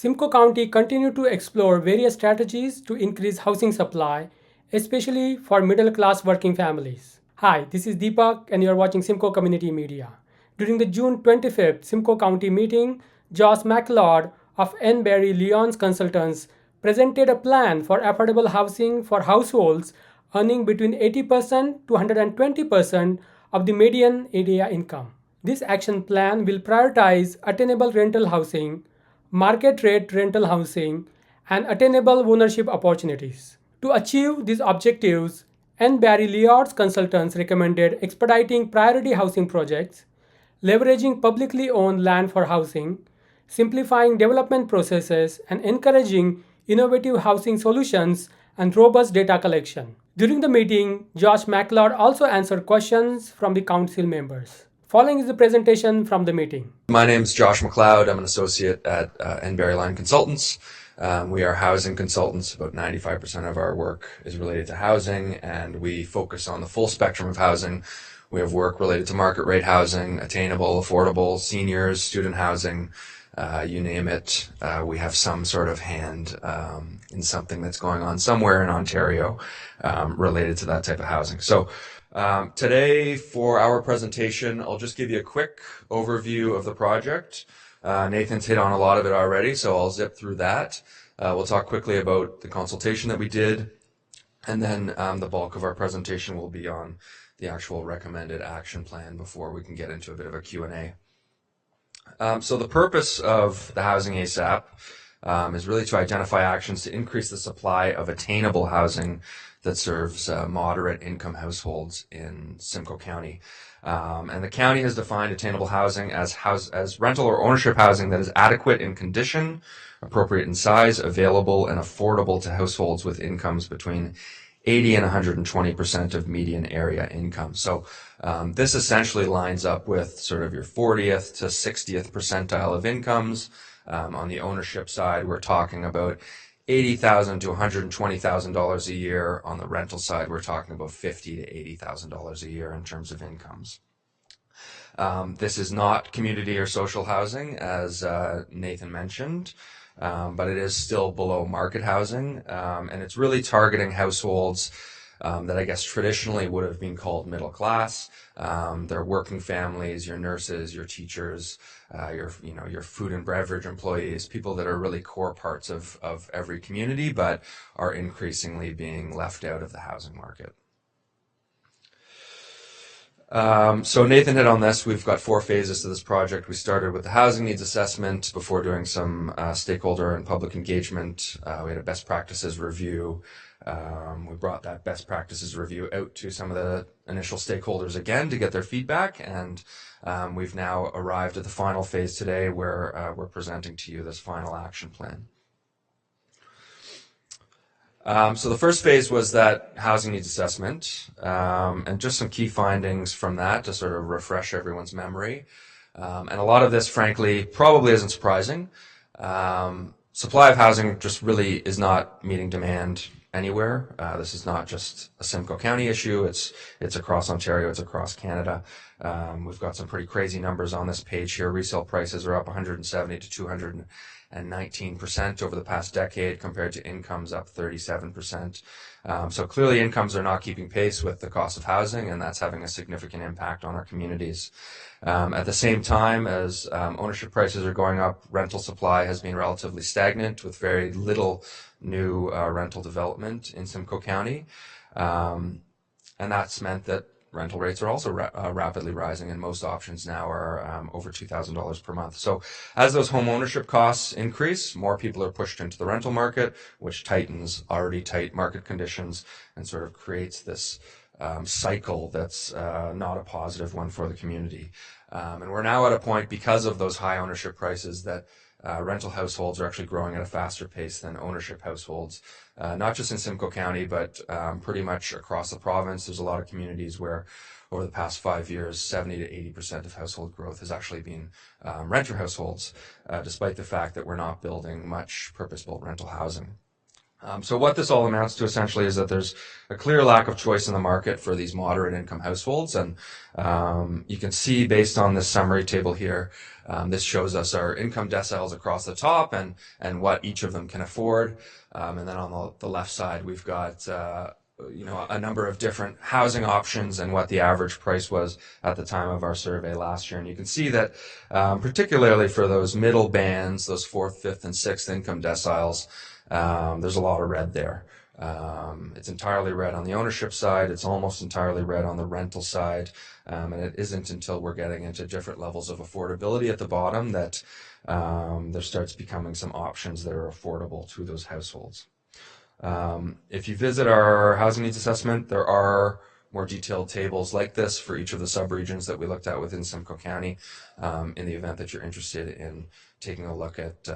Simcoe County continued to explore various strategies to increase housing supply, especially for middle-class working families. Hi, this is Deepak and you are watching Simcoe Community Media. During the June 25th Simcoe County meeting, Josh MacLeod of N. Barry Lyons Consultants presented a plan for affordable housing for households earning between 80% to 120% of the median area income. This action plan will prioritize attainable rental housing, market rate rental housing, and attainable ownership opportunities. To achieve these objectives, N. Barry Lyons Consultants recommended expediting priority housing projects, leveraging publicly owned land for housing, simplifying development processes, and encouraging innovative housing solutions and robust data collection. During the meeting, Josh MacLeod also answered questions from the council members. Following is the presentation from the meeting. My name is Josh MacLeod. I'm an associate at Lyons Consultants. We are housing consultants. About 95% of our work is related to housing, and we focus on the full spectrum of housing. We have work related to market rate housing, attainable, affordable, seniors, student housing, you name it. We have some sort of hand in something that's going on somewhere in Ontario related to that type of housing. So today for our presentation, I'll just give you a quick overview of the project. Nathan's hit on a lot of it already, so I'll zip through that. We'll talk quickly about the consultation that we did, and then the bulk of our presentation will be on the actual recommended action plan before we can get into a bit of a Q&A. So the purpose of the Housing ASAP is really to identify actions to increase the supply of attainable housing that serves moderate income households in Simcoe County. And the county has defined attainable housing as rental or ownership housing that is adequate in condition, appropriate in size, available, and affordable to households with incomes between 80 and 120% of median area income. So this essentially lines up with sort of your 40th to 60th percentile of incomes. On the ownership side, we're talking about $80,000 to $120,000 a year. On the rental side, we're talking about $50,000 to $80,000 a year in terms of incomes. This is not community or social housing, as Nathan mentioned, but it is still below market housing, and it's really targeting households that I guess traditionally would have been called middle class. They're working families, your nurses, your teachers, your food and beverage employees, people that are really core parts of every community, but are increasingly being left out of the housing market. So Nathan hit on this. We've got 4 phases to this project. We started with the housing needs assessment before doing some stakeholder and public engagement. We had a best practices review. We brought that best practices review out to some of the initial stakeholders again to get their feedback, and we've now arrived at the final phase today where we're presenting to you this final action plan. So the first phase was that housing needs assessment, and just some key findings from that to sort of refresh everyone's memory. And a lot of this, frankly, probably isn't surprising. Supply of housing just really is not meeting demand anywhere. This is not just a Simcoe County issue. It's across Ontario. It's across Canada. We've got some pretty crazy numbers on this page here. Resale prices are up 170 to 219% over the past decade, compared to incomes up 37%. So clearly incomes are not keeping pace with the cost of housing, and that's having a significant impact on our communities. At the same time as ownership prices are going up, rental supply has been relatively stagnant with very little new rental development in Simcoe County. And that's meant that rental rates are also rapidly rising, and most options now are over $2,000 per month. So as those home ownership costs increase, more people are pushed into the rental market, which tightens already tight market conditions and sort of creates this cycle that's not a positive one for the community. And we're now at a point, because of those high ownership prices, that rental households are actually growing at a faster pace than ownership households, not just in Simcoe County, but pretty much across the province. There's a lot of communities where over the past 5 years, 70 to 80% of household growth has actually been renter households, despite the fact that we're not building much purpose-built rental housing. So what this all amounts to essentially is that there's a clear lack of choice in the market for these moderate income households. And you can see based on this summary table here, this shows us our income deciles across the top and what each of them can afford. And then on the left side, we've got a number of different housing options and what the average price was at the time of our survey last year. And you can see that particularly for those middle bands, those fourth, fifth, and sixth income deciles, there's a lot of red there. It's entirely red on the ownership side. It's almost entirely red on the rental side. And it isn't until we're getting into different levels of affordability at the bottom that there starts becoming some options that are affordable to those households. If you visit our housing needs assessment, there are more detailed tables like this for each of the subregions that we looked at within Simcoe County, in the event that you're interested in taking a look at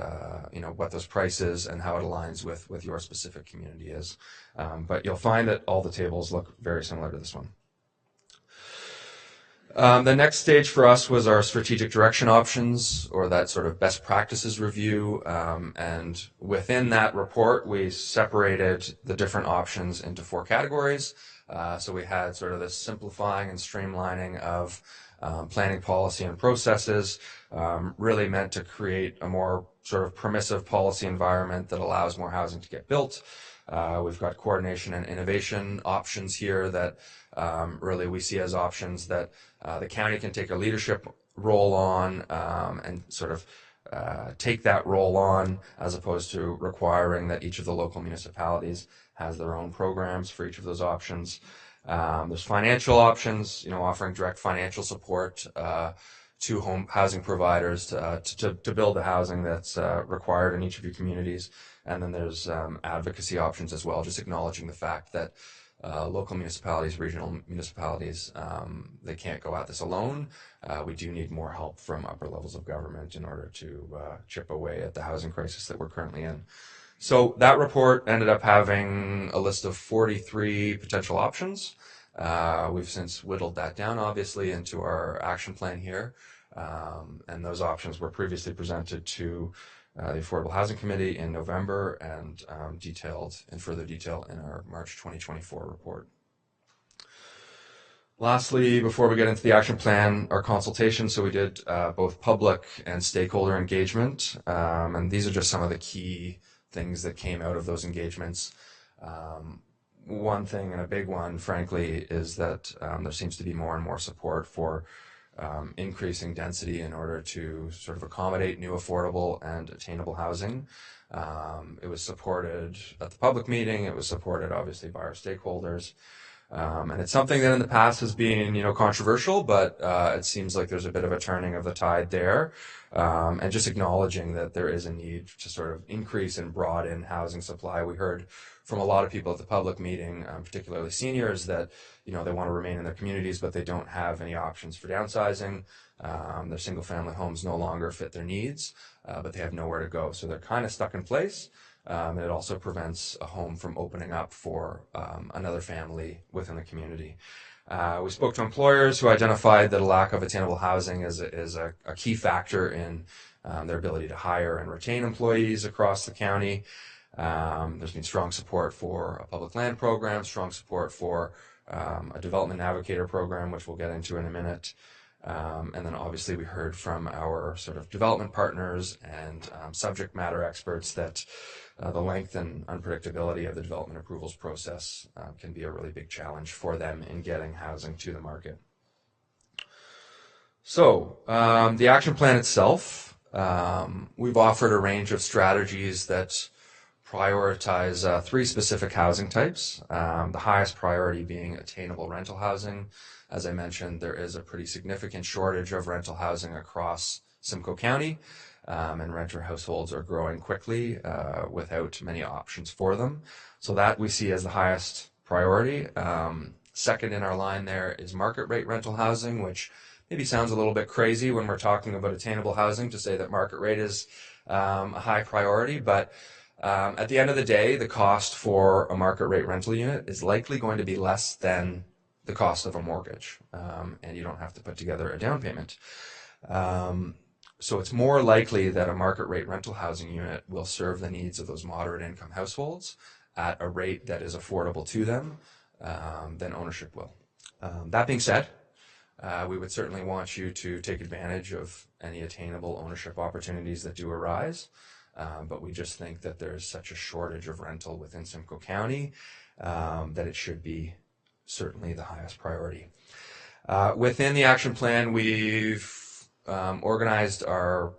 what those prices and how it aligns with your specific community is. But you'll find that all the tables look very similar to this one. The next stage for us was our strategic direction options, or that sort of best practices review. And within that report, we separated the different options into 4 categories. So we had sort of this simplifying and streamlining of planning policy and processes, really meant to create a more sort of permissive policy environment that allows more housing to get built. We've got coordination and innovation options here that really we see as options that the county can take a leadership role on, and sort of take that role on, as opposed to requiring that each of the local municipalities has their own programs for each of those options. There's financial options, offering direct financial support to housing providers to build the housing that's required in each of your communities. And then there's advocacy options as well, just acknowledging the fact that local municipalities, regional municipalities, they can't go at this alone. We do need more help from upper levels of government in order to chip away at the housing crisis that we're currently in. So that report ended up having a list of 43 potential options. We've since whittled that down, obviously, into our action plan here. And those options were previously presented to the Affordable Housing Committee in November and detailed in further detail in our March 2024 report. Lastly, before we get into the action plan, our consultation. So we did both public and stakeholder engagement. And these are just some of the key things that came out of those engagements. One thing, and a big one, frankly, is that there seems to be more and more support for increasing density in order to sort of accommodate new affordable and attainable housing. It was supported at the public meeting. It was supported, obviously, by our stakeholders. And it's something that in the past has been, controversial, but it seems like there's a bit of a turning of the tide there. And just acknowledging that there is a need to sort of increase and broaden housing supply. We heard from a lot of people at the public meeting, particularly seniors, that they want to remain in their communities, but they don't have any options for downsizing. Their single-family homes no longer fit their needs, but they have nowhere to go. So they're kind of stuck in place. And it also prevents a home from opening up for another family within the community. We spoke to employers who identified that a lack of attainable housing is a key factor in their ability to hire and retain employees across the county. There's been strong support for a public land program, strong support for a development navigator program, which we'll get into in a minute. And then obviously we heard from our sort of development partners and subject matter experts that the length and unpredictability of the development approvals process can be a really big challenge for them in getting housing to the market. So the action plan itself, we've offered a range of strategies that prioritize 3 specific housing types, the highest priority being attainable rental housing. As I mentioned, there is a pretty significant shortage of rental housing across Simcoe County, and renter households are growing quickly without many options for them. So that we see as the highest priority. Second in our line there is market rate rental housing, which maybe sounds a little bit crazy when we're talking about attainable housing to say that market rate is a high priority, but at the end of the day, the cost for a market rate rental unit is likely going to be less than the cost of a mortgage, and you don't have to put together a down payment. So it's more likely that a market rate rental housing unit will serve the needs of those moderate income households at a rate that is affordable to them than ownership will. That being said, we would certainly want you to take advantage of any attainable ownership opportunities that do arise, but we just think that there's such a shortage of rental within Simcoe County that it should be certainly the highest priority. Within the action plan, we've organized our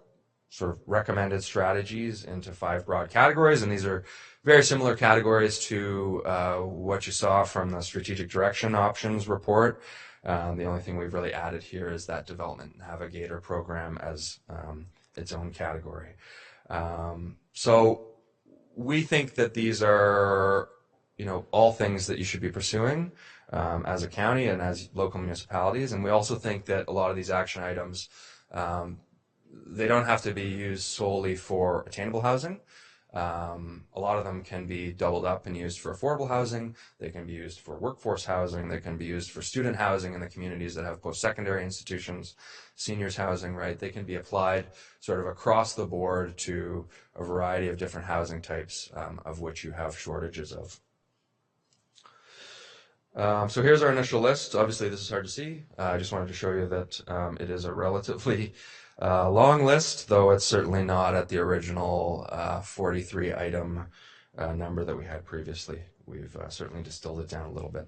sort of recommended strategies into 5 broad categories, and these are very similar categories to what you saw from the strategic direction options report. The only thing we've really added here is that development navigator program as its own category. So we think that these are, all things that you should be pursuing as a county and as local municipalities. And we also think that a lot of these action items, they don't have to be used solely for attainable housing. A lot of them can be doubled up and used for affordable housing. They can be used for workforce housing. They can be used for student housing in the communities that have post-secondary institutions, seniors housing, right? They can be applied sort of across the board to a variety of different housing types of which you have shortages of. So here's our initial list. Obviously, this is hard to see. I just wanted to show you that it is a relatively long list, though it's certainly not at the original 43 item number that we had previously. We've certainly distilled it down a little bit.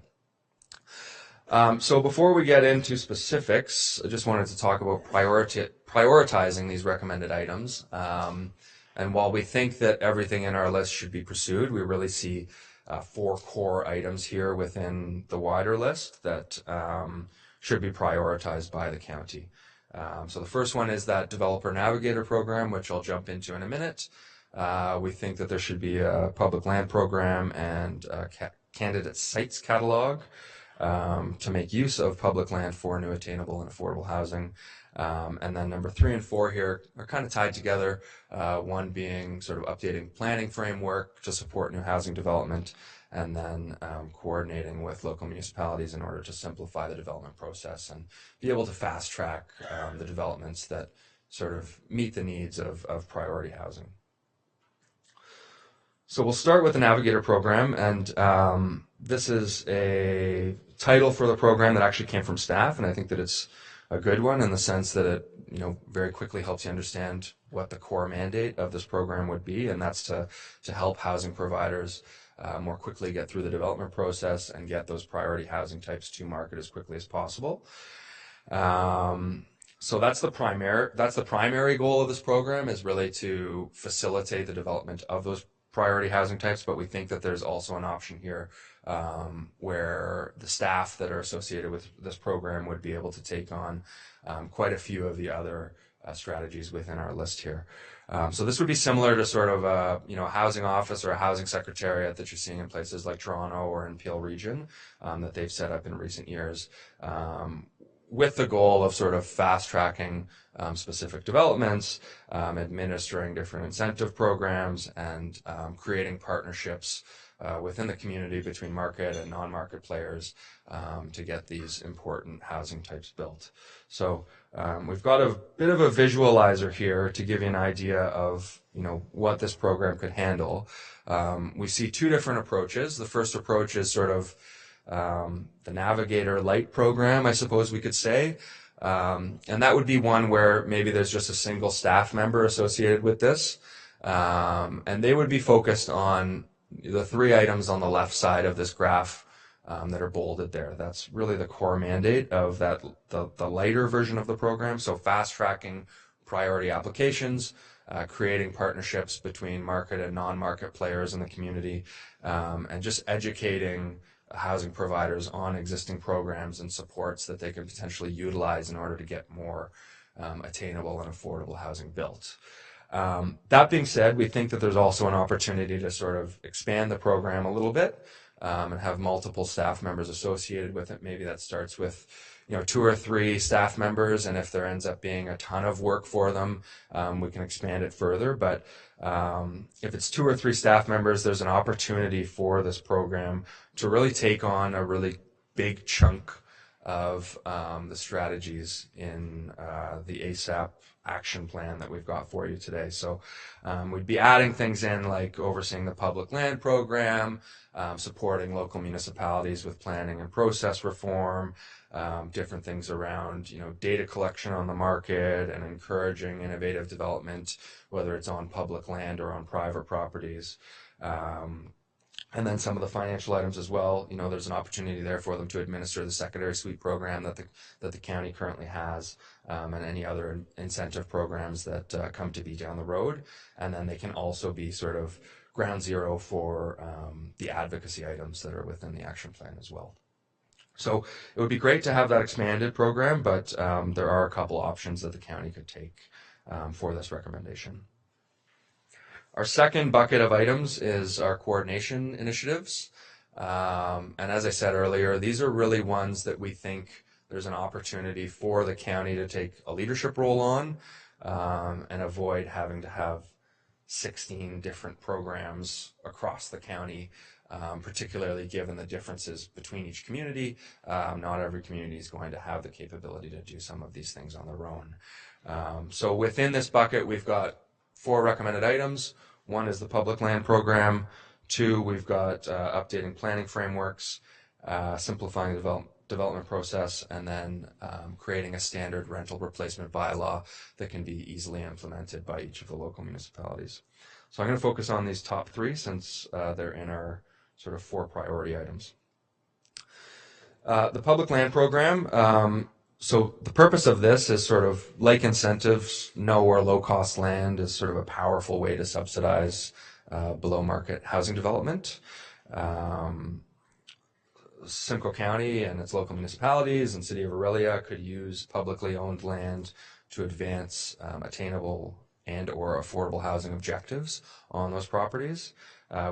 So before we get into specifics, I just wanted to talk about prioritizing these recommended items. And while we think that everything in our list should be pursued, we really see 4 core items here within the wider list that should be prioritized by the county. So the first one is that developer navigator program, which I'll jump into in a minute. We think that there should be a public land program and a candidate sites catalog to make use of public land for new attainable and affordable housing. And then number 3 and 4 here are kind of tied together, one being sort of updating planning framework to support new housing development, and then coordinating with local municipalities in order to simplify the development process and be able to fast track the developments that sort of meet the needs of priority housing. So we'll start with the Navigator program, and this is a title for the program that actually came from staff, and I think that it's a good one in the sense that it, very quickly helps you understand what the core mandate of this program would be, and that's to help housing providers more quickly get through the development process and get those priority housing types to market as quickly as possible. So that's the primary goal of this program, is really to facilitate the development of those priority housing types, but we think that there's also an option here where the staff that are associated with this program would be able to take on quite a few of the other strategies within our list here. So this would be similar to sort of a housing office or a housing secretariat that you're seeing in places like Toronto or in Peel Region that they've set up in recent years, with the goal of sort of fast tracking specific developments, administering different incentive programs, and creating partnerships within the community between market and non-market players to get these important housing types built. So we've got a bit of a visualizer here to give you an idea of what this program could handle. We see 2 different approaches. The first approach is sort of the Navigator Light program, I suppose we could say. And that would be one where maybe there's just a single staff member associated with this. And they would be focused on the 3 items on the left side of this graph that are bolded there. That's really the core mandate of the lighter version of the program. So fast tracking priority applications, creating partnerships between market and non-market players in the community, and just educating housing providers on existing programs and supports that they can potentially utilize in order to get more attainable and affordable housing built. That being said, we think that there's also an opportunity to sort of expand the program a little bit and have multiple staff members associated with it. Maybe that starts with 2 or 3 staff members, and if there ends up being a ton of work for them, we can expand it further. But if it's 2 or 3 staff members, there's an opportunity for this program to really take on a really big chunk of the strategies in the ASAP action plan that we've got for you today. So we'd be adding things in like overseeing the public land program, supporting local municipalities with planning and process reform, different things around, data collection on the market and encouraging innovative development, whether it's on public land or on private properties. And then some of the financial items as well. There's an opportunity there for them to administer the secondary suite program that the county currently has, and any other incentive programs that come to be down the road. And then they can also be sort of ground zero for the advocacy items that are within the action plan as well. So it would be great to have that expanded program, but there are a couple options that the county could take for this recommendation. Our second bucket of items is our coordination initiatives. And as I said earlier, these are really ones that we think there's an opportunity for the county to take a leadership role on, and avoid having to have 16 different programs across the county, particularly given the differences between each community. Not every community is going to have the capability to do some of these things on their own. So within this bucket, we've got 4 recommended items. 1 is the public land program. 2, we've got updating planning frameworks, simplifying the development process, and then creating a standard rental replacement bylaw that can be easily implemented by each of the local municipalities. So I'm going to focus on these top 3 since they're in our sort of 4 priority items. The public land program. So the purpose of this is sort of like incentives. No or low cost land is sort of a powerful way to subsidize below market housing development. Simcoe County and its local municipalities and City of Aurelia could use publicly owned land to advance attainable and or affordable housing objectives on those properties.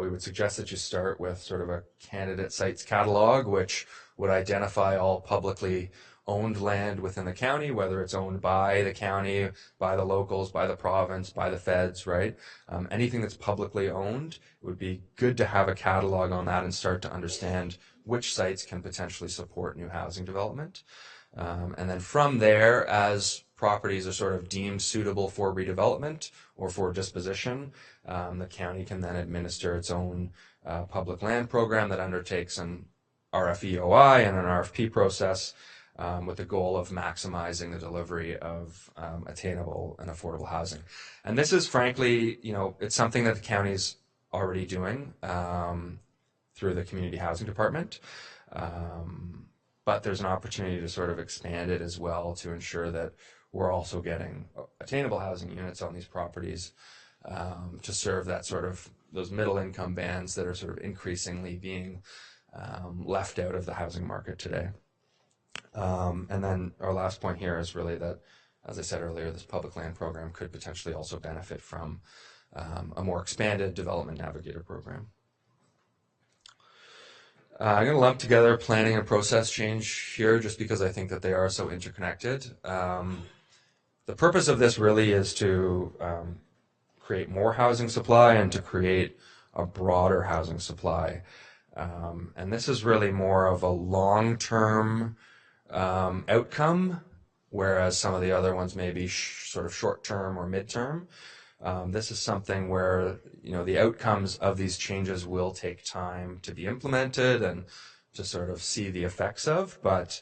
We would suggest that you start with sort of a candidate sites catalog, which would identify all publicly owned land within the county, whether it's owned by the county, by the locals, by the province, by the feds, right? Anything that's publicly owned, it would be good to have a catalog on that and start to understand which sites can potentially support new housing development. And then from there, as properties are sort of deemed suitable for redevelopment or for disposition, the county can then administer its own public land program that undertakes an RFEOI and an RFP process, with the goal of maximizing the delivery of attainable and affordable housing. And this is frankly, it's something that the county's already doing through the community housing department. But there's an opportunity to sort of expand it as well to ensure that we're also getting attainable housing units on these properties, to serve that sort of those middle income bands that are sort of increasingly being left out of the housing market today. And then our last point here is really that, as I said earlier, this public land program could potentially also benefit from a more expanded development navigator program. I'm going to lump together planning and process change here just because I think that they are so interconnected. The purpose of this really is to create more housing supply and to create a broader housing supply. And this is really more of a long-term outcome, whereas some of the other ones may be sort of short-term or mid-term. This is something where, the outcomes of these changes will take time to be implemented and to sort of see the effects of, but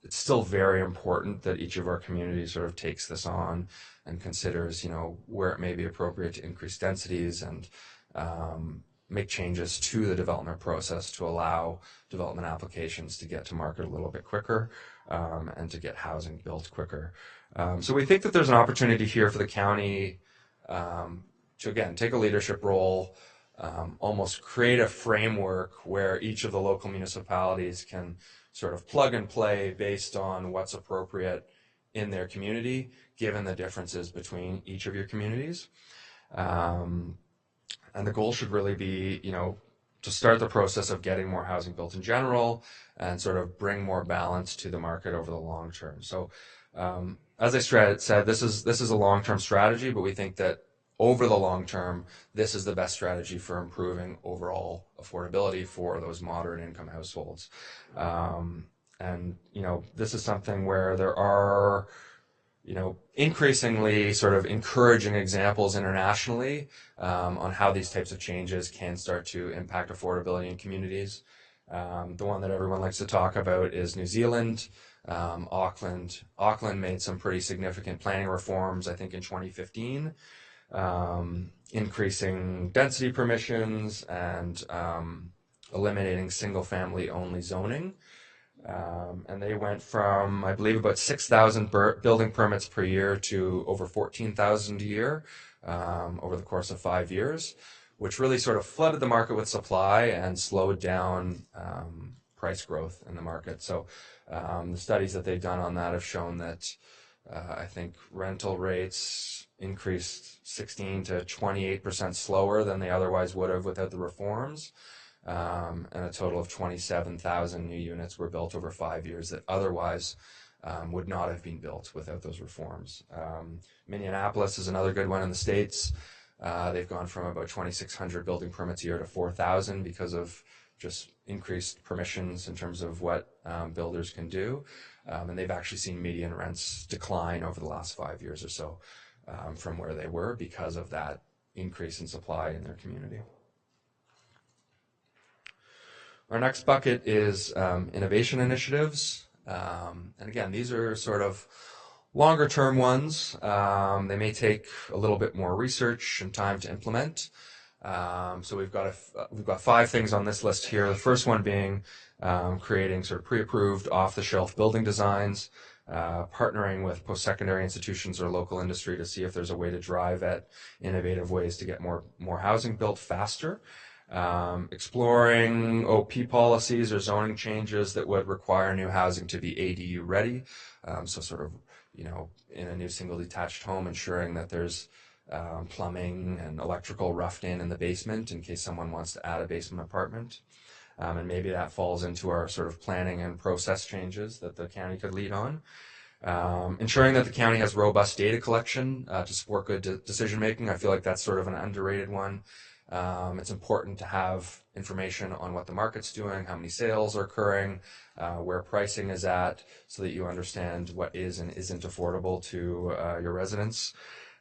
it's still very important that each of our communities sort of takes this on and considers, where it may be appropriate to increase densities and make changes to the development process to allow development applications to get to market a little bit quicker, and to get housing built quicker. So we think that there's an opportunity here for the county to, again, take a leadership role, almost create a framework where each of the local municipalities can sort of plug and play based on what's appropriate in their community, given the differences between each of your communities. And the goal should really be, to start the process of getting more housing built in general and sort of bring more balance to the market over the long term. So, as I said, this is a long-term strategy, but we think that over the long term, this is the best strategy for improving overall affordability for those moderate income households. And, this is something where there are, increasingly sort of encouraging examples internationally on how these types of changes can start to impact affordability in communities. The one that everyone likes to talk about is New Zealand. Auckland made some pretty significant planning reforms, I think, in 2015, increasing density permissions and eliminating single-family only zoning. And they went from, I believe, about 6,000 building permits per year to over 14,000 a year over the course of 5 years, which really sort of flooded the market with supply and slowed down price growth in the market. So the studies that they've done on that have shown that I think rental rates increased 16 to 28% slower than they otherwise would have without the reforms. And a total of 27,000 new units were built over 5 years that otherwise would not have been built without those reforms. Minneapolis is another good one in the States. They've gone from about 2,600 building permits a year to 4,000 because of just increased permissions in terms of what builders can do. And they've actually seen median rents decline over the last 5 years or so from where they were because of that increase in supply in their community. Our next bucket is innovation initiatives. And again, these are sort of longer term ones. They may take a little bit more research and time to implement. So we've got 5 things on this list here. The first one being creating sort of pre-approved off-the-shelf building designs, partnering with post-secondary institutions or local industry to see if there's a way to drive at innovative ways to get more housing built faster. Exploring OP policies or zoning changes that would require new housing to be ADU ready. So sort of, in a new single detached home, ensuring that there's plumbing and electrical roughed in the basement in case someone wants to add a basement apartment. And maybe that falls into our sort of planning and process changes that the county could lead on. Ensuring that the county has robust data collection to support good decision making. I feel like that's sort of an underrated one. It's important to have information on what the market's doing, how many sales are occurring, where pricing is at, so that you understand what is and isn't affordable to your residents.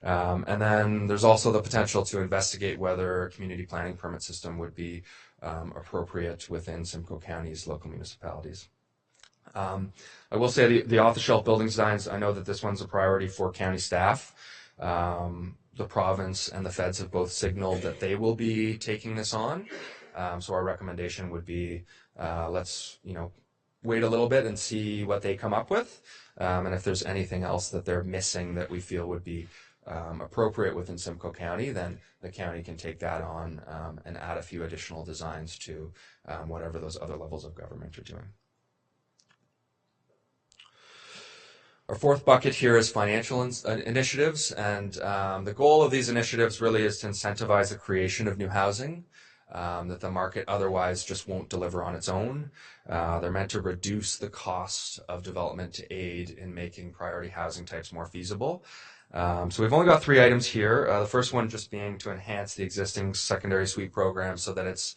And then there's also the potential to investigate whether a community planning permit system would be appropriate within Simcoe County's local municipalities. I will say the off-the-shelf building designs, I know that this one's a priority for county staff. The province and the feds have both signaled that they will be taking this on. So our recommendation would be let's wait a little bit and see what they come up with. And if there's anything else that they're missing that we feel would be appropriate within Simcoe County, then the county can take that on and add a few additional designs to whatever those other levels of government are doing. Our fourth bucket here is financial initiatives, and the goal of these initiatives really is to incentivize the creation of new housing that the market otherwise just won't deliver on its own. They're meant to reduce the cost of development to aid in making priority housing types more feasible. So we've only got 3 items here. The first one just being to enhance the existing secondary suite program so that it's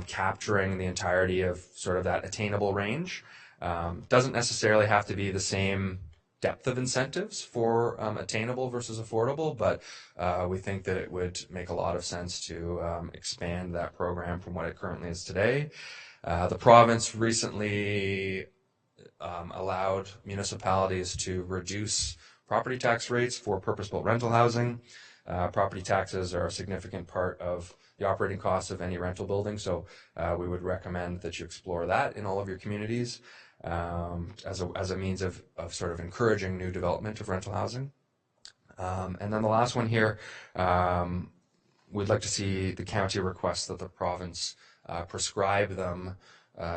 capturing the entirety of sort of that attainable range. Doesn't necessarily have to be the same depth of incentives for attainable versus affordable, but we think that it would make a lot of sense to expand that program from what it currently is today. The province recently allowed municipalities to reduce property tax rates for purpose-built rental housing. Property taxes are a significant part of the operating costs of any rental building, so we would recommend that you explore that in all of your communities as a means of sort of encouraging new development of rental housing. And then the last one here, we'd like to see the county request that the province prescribe them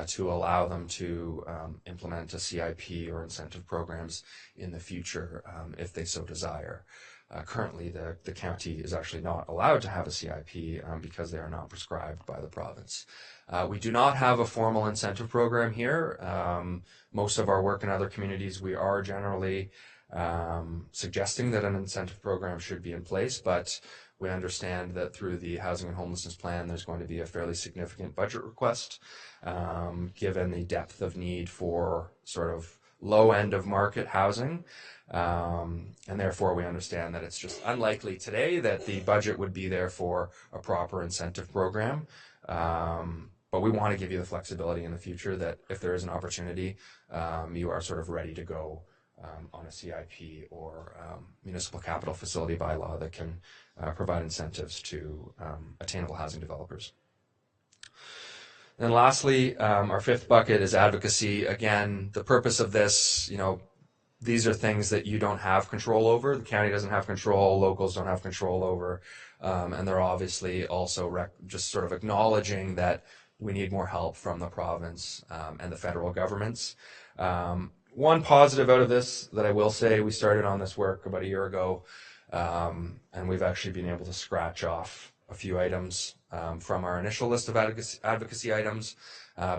to allow them to implement a CIP or incentive programs in the future if they so desire. Currently, the county is actually not allowed to have a CIP because they are not prescribed by the province. We do not have a formal incentive program here. Most of our work in other communities, we are generally suggesting that an incentive program should be in place, but we understand that through the Housing and Homelessness Plan, there's going to be a fairly significant budget request, given the depth of need for sort of low end of market housing. And therefore, we understand that it's just unlikely today that the budget would be there for a proper incentive program. But we want to give you the flexibility in the future that if there is an opportunity, you are sort of ready to go on a CIP or municipal capital facility bylaw that can provide incentives to attainable housing developers. And lastly, our fifth bucket is advocacy. Again, the purpose of this, these are things that you don't have control over. The county doesn't have control, locals don't have control over, and they're obviously also just sort of acknowledging that we need more help from the province and the federal governments. One positive out of this that I will say, we started on this work about a year ago, and we've actually been able to scratch off a few items from our initial list of advocacy items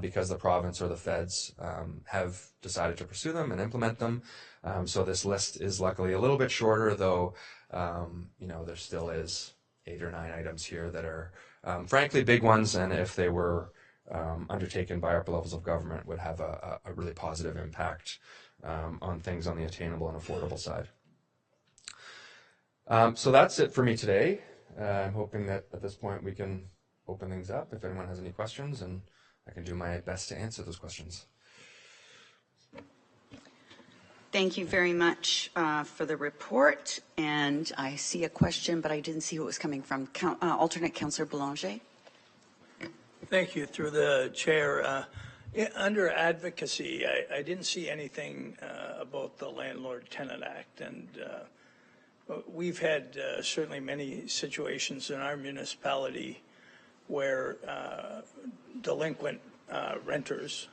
because the province or the feds have decided to pursue them and implement them. So this list is luckily a little bit shorter, though there still is 8 or 9 items here that are frankly big ones, and if they were undertaken by upper levels of government would have a really positive impact on things on the attainable and affordable side. So that's it for me today. I'm hoping that at this point we can open things up if anyone has any questions, and I can do my best to answer those questions. Thank you very much for the report. And I see a question, but I didn't see who it was coming from. Alternate Councillor Boulanger. Thank you. Through the chair, under advocacy, I didn't see anything about the Landlord-Tenant Act, and we've had certainly many situations in our municipality where delinquent renters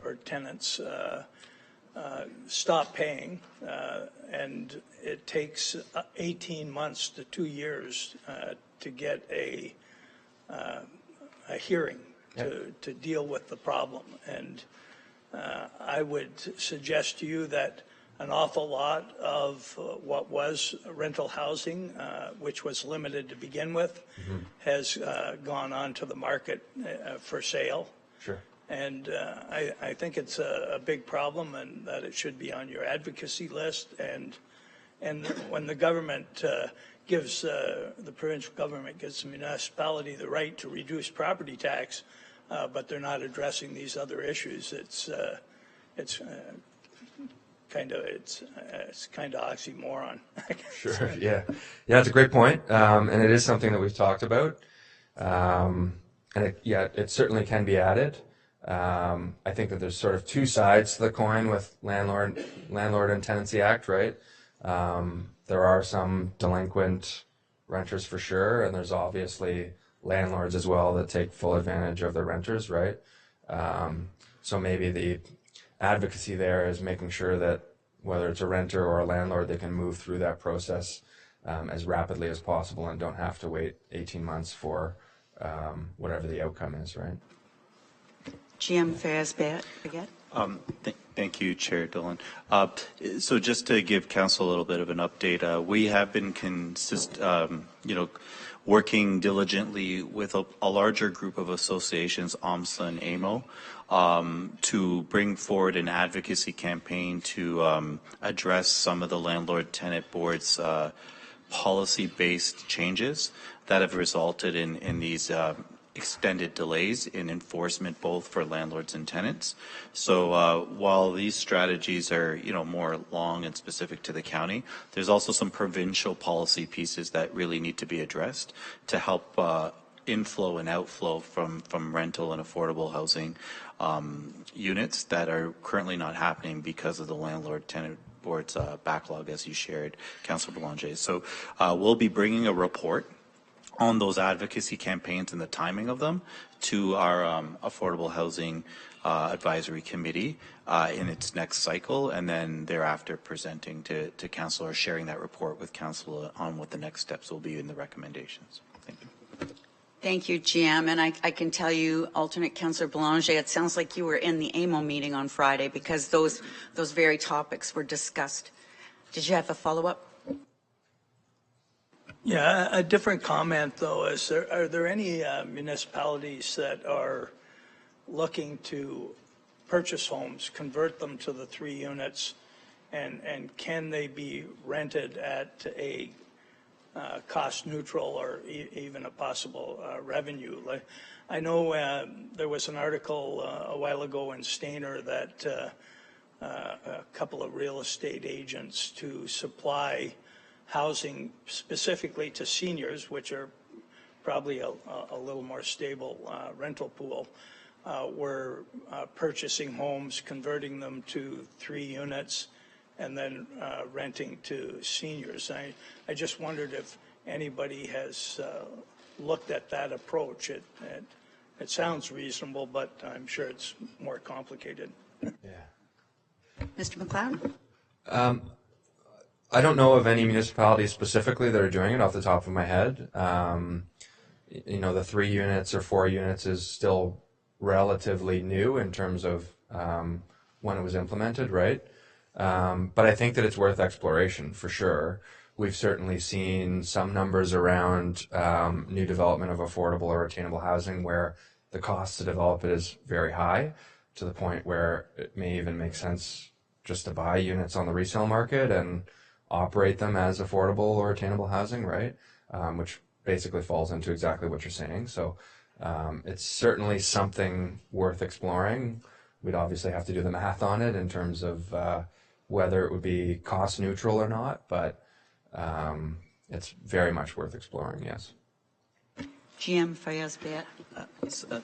or tenants stop paying, and it takes 18 months to 2 years to get a hearing to deal with the problem. And I would suggest to you that an awful lot of what was rental housing, which was limited to begin with, has gone on to the market for sale. Sure. And I think it's a big problem, and that it should be on your advocacy list. And when the government gives, the provincial government gives the municipality the right to reduce property tax, but they're not addressing these other issues, it's kind of oxymoron. Sure. Yeah. It's a great point, and it is something that we've talked about, and it certainly can be added. I think that there's sort of two sides to the coin with Landlord and Tenancy Act, right? There are some delinquent renters for sure, and there's obviously landlords as well that take full advantage of their renters, right? So maybe the advocacy there is making sure that whether it's a renter or a landlord, they can move through that process as rapidly as possible and don't have to wait 18 months for whatever the outcome is, right? GM Fayez again. Thank you, Chair Dillon. So just to give Council a little bit of an update, we have been working diligently with a larger group of associations, OMSLA and AMO, to bring forward an advocacy campaign to address some of the Landlord-Tenant Board's policy-based changes that have resulted in these extended delays in enforcement both for landlords and tenants. So while these strategies are more long and specific to the county, there's also some provincial policy pieces that really need to be addressed to help inflow and outflow from rental and affordable housing units that are currently not happening because of the Landlord-Tenant Board's backlog, as you shared, Councillor Boulanger. So we'll be bringing a report on those advocacy campaigns and the timing of them to our Affordable Housing Advisory Committee in its next cycle, and then thereafter presenting to Council or sharing that report with Council on what the next steps will be in the recommendations. Thank you. Thank you, GM. And I can tell you, Alternate Councillor Boulanger, it sounds like you were in the AMO meeting on Friday because those very topics were discussed. Did you have a follow-up? Yeah, a different comment though. Are there any municipalities that are looking to purchase homes, convert them to the 3 units, and can they be rented at a cost neutral or even a possible revenue? Like, I know there was an article a while ago in Stainer that a couple of real estate agents to supply housing specifically to seniors, which are probably a little more stable rental pool, were purchasing homes, converting them to 3 units, and then renting to seniors. I just wondered if anybody has looked at that approach. It sounds reasonable, but I'm sure it's more complicated. Yeah. Mr. MacLeod? I don't know of any municipalities specifically that are doing it off the top of my head. You know, the 3 units or 4 units is still relatively new in terms of when it was implemented, right? But I think that it's worth exploration for sure. We've certainly seen some numbers around new development of affordable or attainable housing where the cost to develop it is very high, to the point where it may even make sense just to buy units on the resale market and operate them as affordable or attainable housing, right? Which basically falls into exactly what you're saying. So it's certainly something worth exploring. We'd obviously have to do the math on it in terms of whether it would be cost neutral or not, but it's very much worth exploring, yes. GM Fayez Bayat.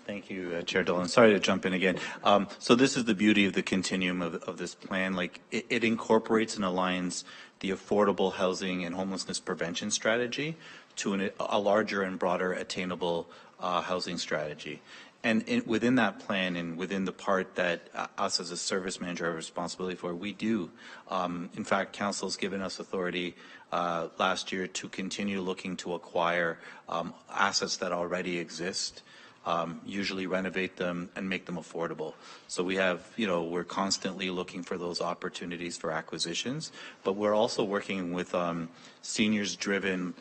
Thank you, Chair Dolan. Sorry to jump in again. So this is the beauty of the continuum of this plan. Like it incorporates and aligns the affordable housing and homelessness prevention strategy to a larger and broader attainable housing strategy. And within that plan and within the part that us as a service manager have responsibility for, we do. In fact, Council's given us authority last year to continue looking to acquire assets that already exist, usually renovate them and make them affordable. So we have, we're constantly looking for those opportunities for acquisitions, but we're also working with seniors-driven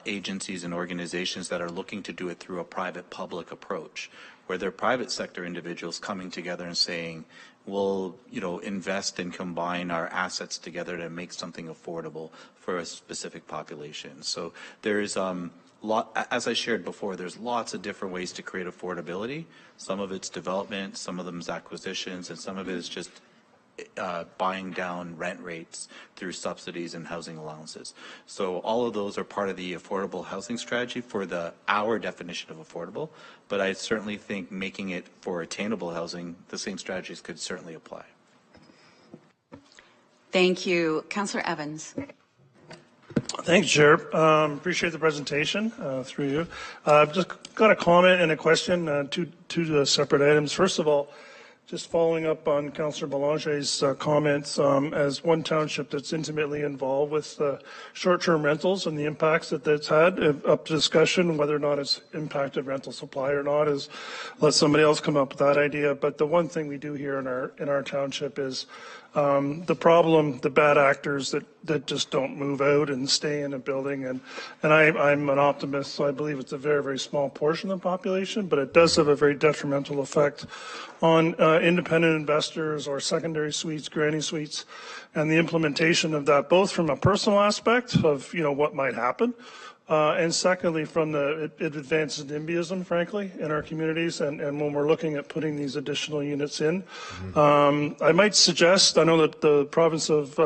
agencies and organizations that are looking to do it through a private-public approach, where they're private sector individuals coming together and saying, we'll, invest and combine our assets together to make something affordable for a specific population. So there's as I shared before, there's lots of different ways to create affordability. Some of it's development, some of them is acquisitions, and some of it is just buying down rent rates through subsidies and housing allowances. So all of those are part of the affordable housing strategy for our definition of affordable, but I certainly think making it for attainable housing, the same strategies could certainly apply. Thank you. Councillor Evans. Thanks, Chair. Appreciate the presentation through you. I've just got a comment and a question, two separate items. First of all, just following up on Councillor Belanger's comments, as one township that's intimately involved with short-term rentals and the impacts that that's had, up to discussion whether or not it's impacted rental supply or not, is let somebody else come up with that idea. But the one thing we do here in our township is the problem, the bad actors that just don't move out and stay in a building. And I'm an optimist, so I believe it's a very, very small portion of the population, but it does have a very detrimental effect on independent investors or secondary suites, granny suites, and the implementation of that, both from a personal aspect of, what might happen, and secondly, from it advances NIMBYism, frankly, in our communities, and when we're looking at putting these additional units in. I might suggest, I know that the province of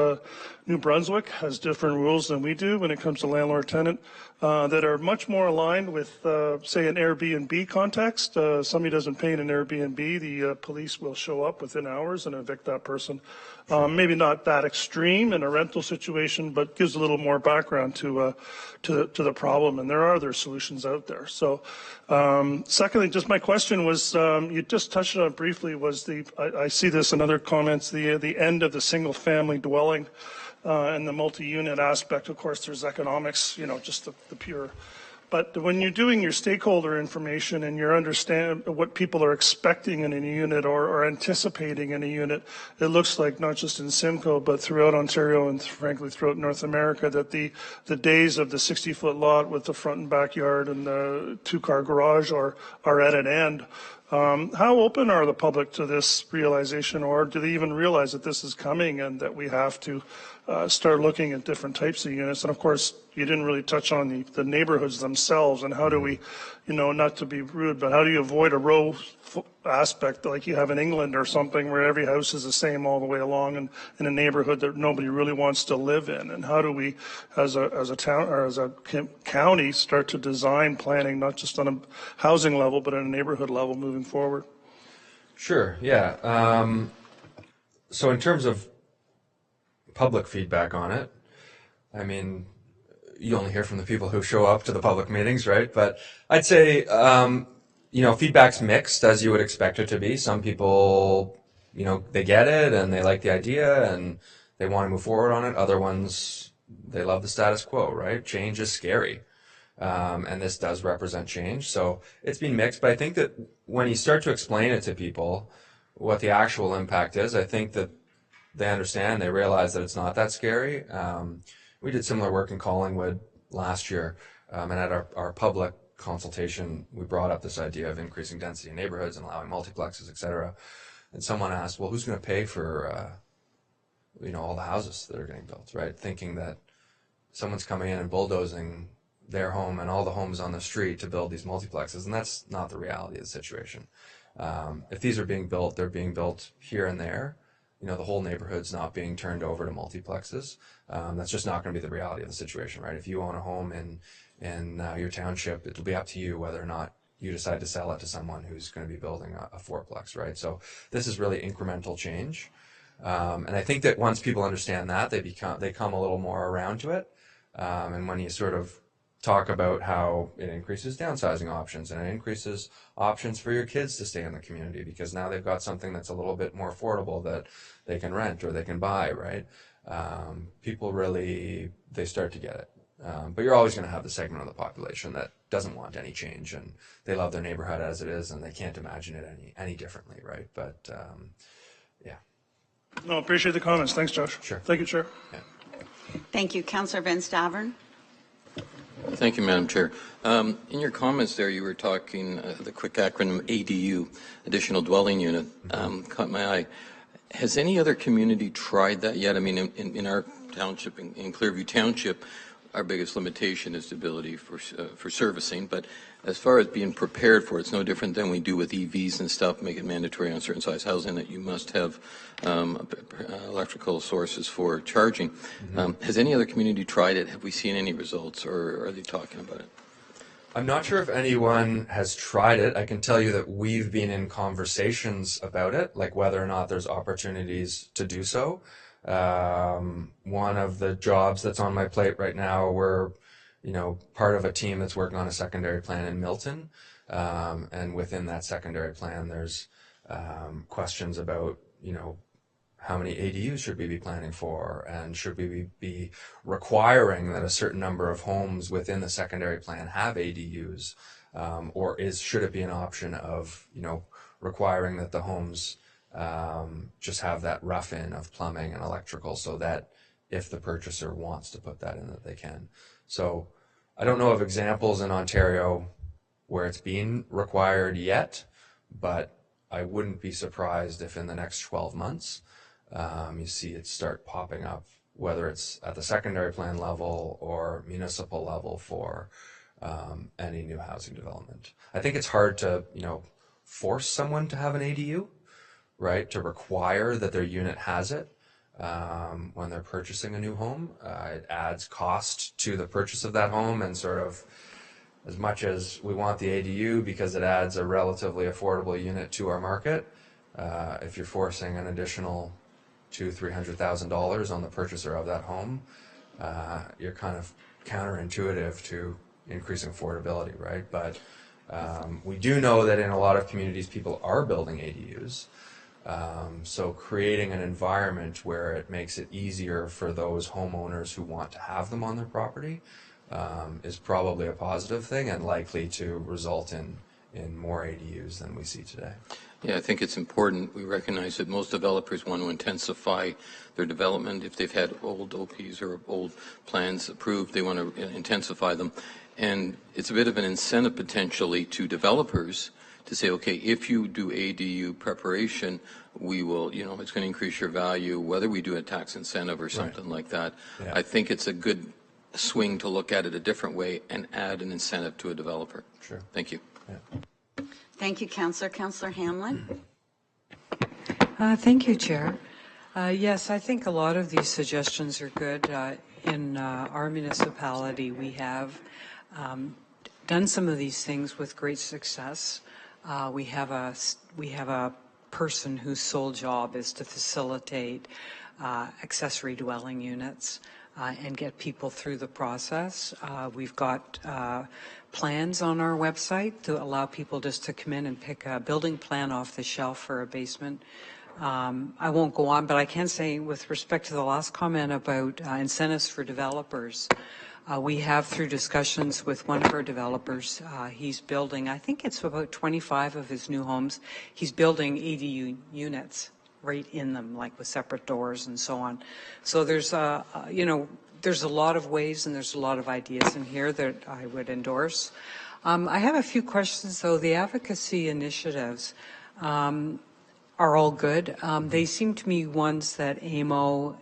New Brunswick has different rules than we do when it comes to landlord-tenant that are much more aligned with, say, an Airbnb context. Somebody doesn't pay in an Airbnb, the police will show up within hours and evict that person. Maybe not that extreme in a rental situation, but gives a little more background to the problem, and there are other solutions out there. So, secondly, just my question was, you just touched on it briefly, was I see this in other comments, the end of the single-family dwelling and the multi-unit aspect. Of course, there's economics, just the pure But when you're doing your stakeholder information and you're understand what people are expecting in a unit or anticipating in a unit, it looks like not just in Simcoe, but throughout Ontario and frankly throughout North America, that the days of the 60-foot lot with the front and backyard and the 2-car garage are at an end. How open are the public to this realization, or do they even realize that this is coming and that we have to start looking at different types of units? And of course, you didn't really touch on the neighborhoods themselves, and how do we, not to be rude, but how do you avoid a row aspect like you have in England or something, where every house is the same all the way along in a neighborhood that nobody really wants to live in? And how do we, as a town or as a county, start to design planning not just on a housing level but at a neighborhood level moving forward? Sure, yeah. So in terms of public feedback on it, I mean, you only hear from the people who show up to the public meetings, right? But I'd say, feedback's mixed, as you would expect it to be. Some people, they get it and they like the idea and they want to move forward on it. Other ones, they love the status quo, right? Change is scary. And this does represent change. So it's been mixed. But I think that when you start to explain it to people, what the actual impact is, I think that they understand, they realize that it's not that scary. We did similar work in Collingwood last year, and at our public consultation, we brought up this idea of increasing density in neighborhoods and allowing multiplexes, et cetera. And someone asked, well, who's going to pay for, all the houses that are getting built, right? Thinking that someone's coming in and bulldozing their home and all the homes on the street to build these multiplexes, and that's not the reality of the situation. If these are being built, they're being built here and there. The whole neighborhood's not being turned over to multiplexes. That's just not going to be the reality of the situation, right? If you own a home in your township, it'll be up to you whether or not you decide to sell it to someone who's going to be building a fourplex, right? So this is really incremental change. And I think that once people understand that, they come a little more around to it. And when you sort of talk about how it increases downsizing options and it increases options for your kids to stay in the community because now they've got something that's a little bit more affordable that they can rent or they can buy, right? People really, they start to get it. But you're always going to have the segment of the population that doesn't want any change and they love their neighborhood as it is and they can't imagine it any differently, right? But yeah. No, appreciate the comments. Thanks, Josh. Sure. Thank you, Chair. Yeah. Thank you. Councillor Van Stavern. Thank you, Madam Chair. In your comments there, you were talking, the quick acronym ADU, Additional Dwelling Unit, caught my eye. Has any other community tried that yet? I mean, in our township, in Clearview Township, our biggest limitation is the ability for servicing, but as far as being prepared for it, it's no different than we do with EVs and stuff, make it mandatory on certain size housing that you must have electrical sources for charging. Has any other community tried it? Have we seen any results, or are they talking about it? I'm not sure if anyone has tried it. I can tell you that we've been in conversations about it, like whether or not there's opportunities to do so. One of the jobs that's on my plate right now, we're part of a team that's working on a secondary plan in Milton. And within that secondary plan, there's questions about, how many ADUs should we be planning for? And should we be requiring that a certain number of homes within the secondary plan have ADUs? Or should it be an option of, requiring that the homes just have that rough in of plumbing and electrical so that if the purchaser wants to put that in, that they can. So I don't know of examples in Ontario where it's being required yet, but I wouldn't be surprised if in the next 12 months you see it start popping up, whether it's at the secondary plan level or municipal level for any new housing development. I think it's hard to, force someone to have an ADU, right, to require that their unit has it when they're purchasing a new home. It adds cost to the purchase of that home, and sort of as much as we want the ADU because it adds a relatively affordable unit to our market, if you're forcing an additional $200,000-300,000 on the purchaser of that home, you're kind of counterintuitive to increasing affordability, right? But we do know that in a lot of communities, people are building ADUs. So creating an environment where it makes it easier for those homeowners who want to have them on their property is probably a positive thing and likely to result in more ADUs than we see today. Yeah, I think it's important. We recognize that most developers want to intensify their development. If they've had old OPs or old plans approved, they want to intensify them. And it's a bit of an incentive potentially to developers to say, okay, if you do ADU preparation, we will, you know, it's going to increase your value, whether we do a tax incentive or something like that. Yeah. I think it's a good swing to look at it a different way and add an incentive to a developer. Sure. Thank you. Yeah. Thank you, Councillor. Councillor Hamlin? Thank you, Chair. Yes, I think a lot of these suggestions are good. In our municipality, we have done some of these things with great success. We have a person whose sole job is to facilitate accessory dwelling units and get people through the process. We've got plans on our website to allow people just to come in and pick a building plan off the shelf for a basement. I won't go on, but I can say with respect to the last comment about incentives for developers, we have, through discussions with one of our developers, he's building, I think it's about 25 of his new homes, he's building ADU units right in them, like with separate doors and so on. So there's, you know, there's a lot of ways and there's a lot of ideas in here that I would endorse. I have a few questions, though. The advocacy initiatives are all good. They seem to me ones that AMO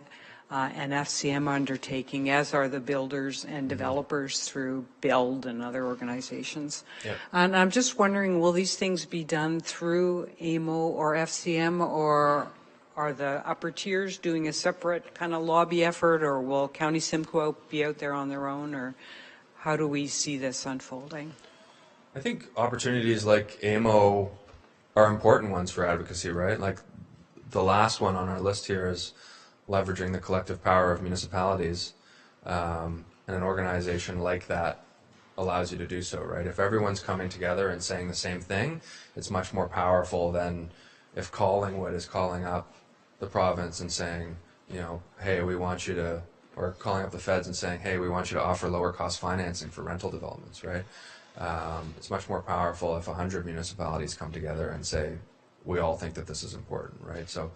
and FCM are undertaking, as are the builders and developers through BUILD and other organizations. Yep. And I'm just wondering, will these things be done through AMO or FCM, or are the upper tiers doing a separate kind of lobby effort, or will County Simcoe be out there on their own, or how do we see this unfolding? I think opportunities like AMO are important ones for advocacy, right? Like the last one on our list here is leveraging the collective power of municipalities, and an organization like that allows you to do so, right? If everyone's coming together and saying the same thing, it's much more powerful than if Collingwood is calling up the province and saying, you know, hey, we want you to, or calling up the feds and saying, hey, we want you to offer lower cost financing for rental developments, right? It's much more powerful if 100 municipalities come together and say, we all think that this is important, right? So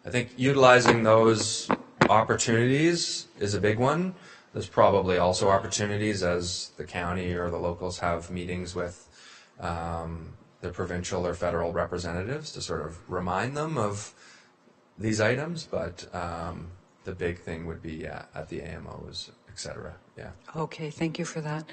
I think utilizing those opportunities is a big one. There's probably also opportunities as the county or the locals have meetings with the provincial or federal representatives to sort of remind them of these items, but the big thing would be at the AMOs, et cetera. Yeah. Okay, thank you for that.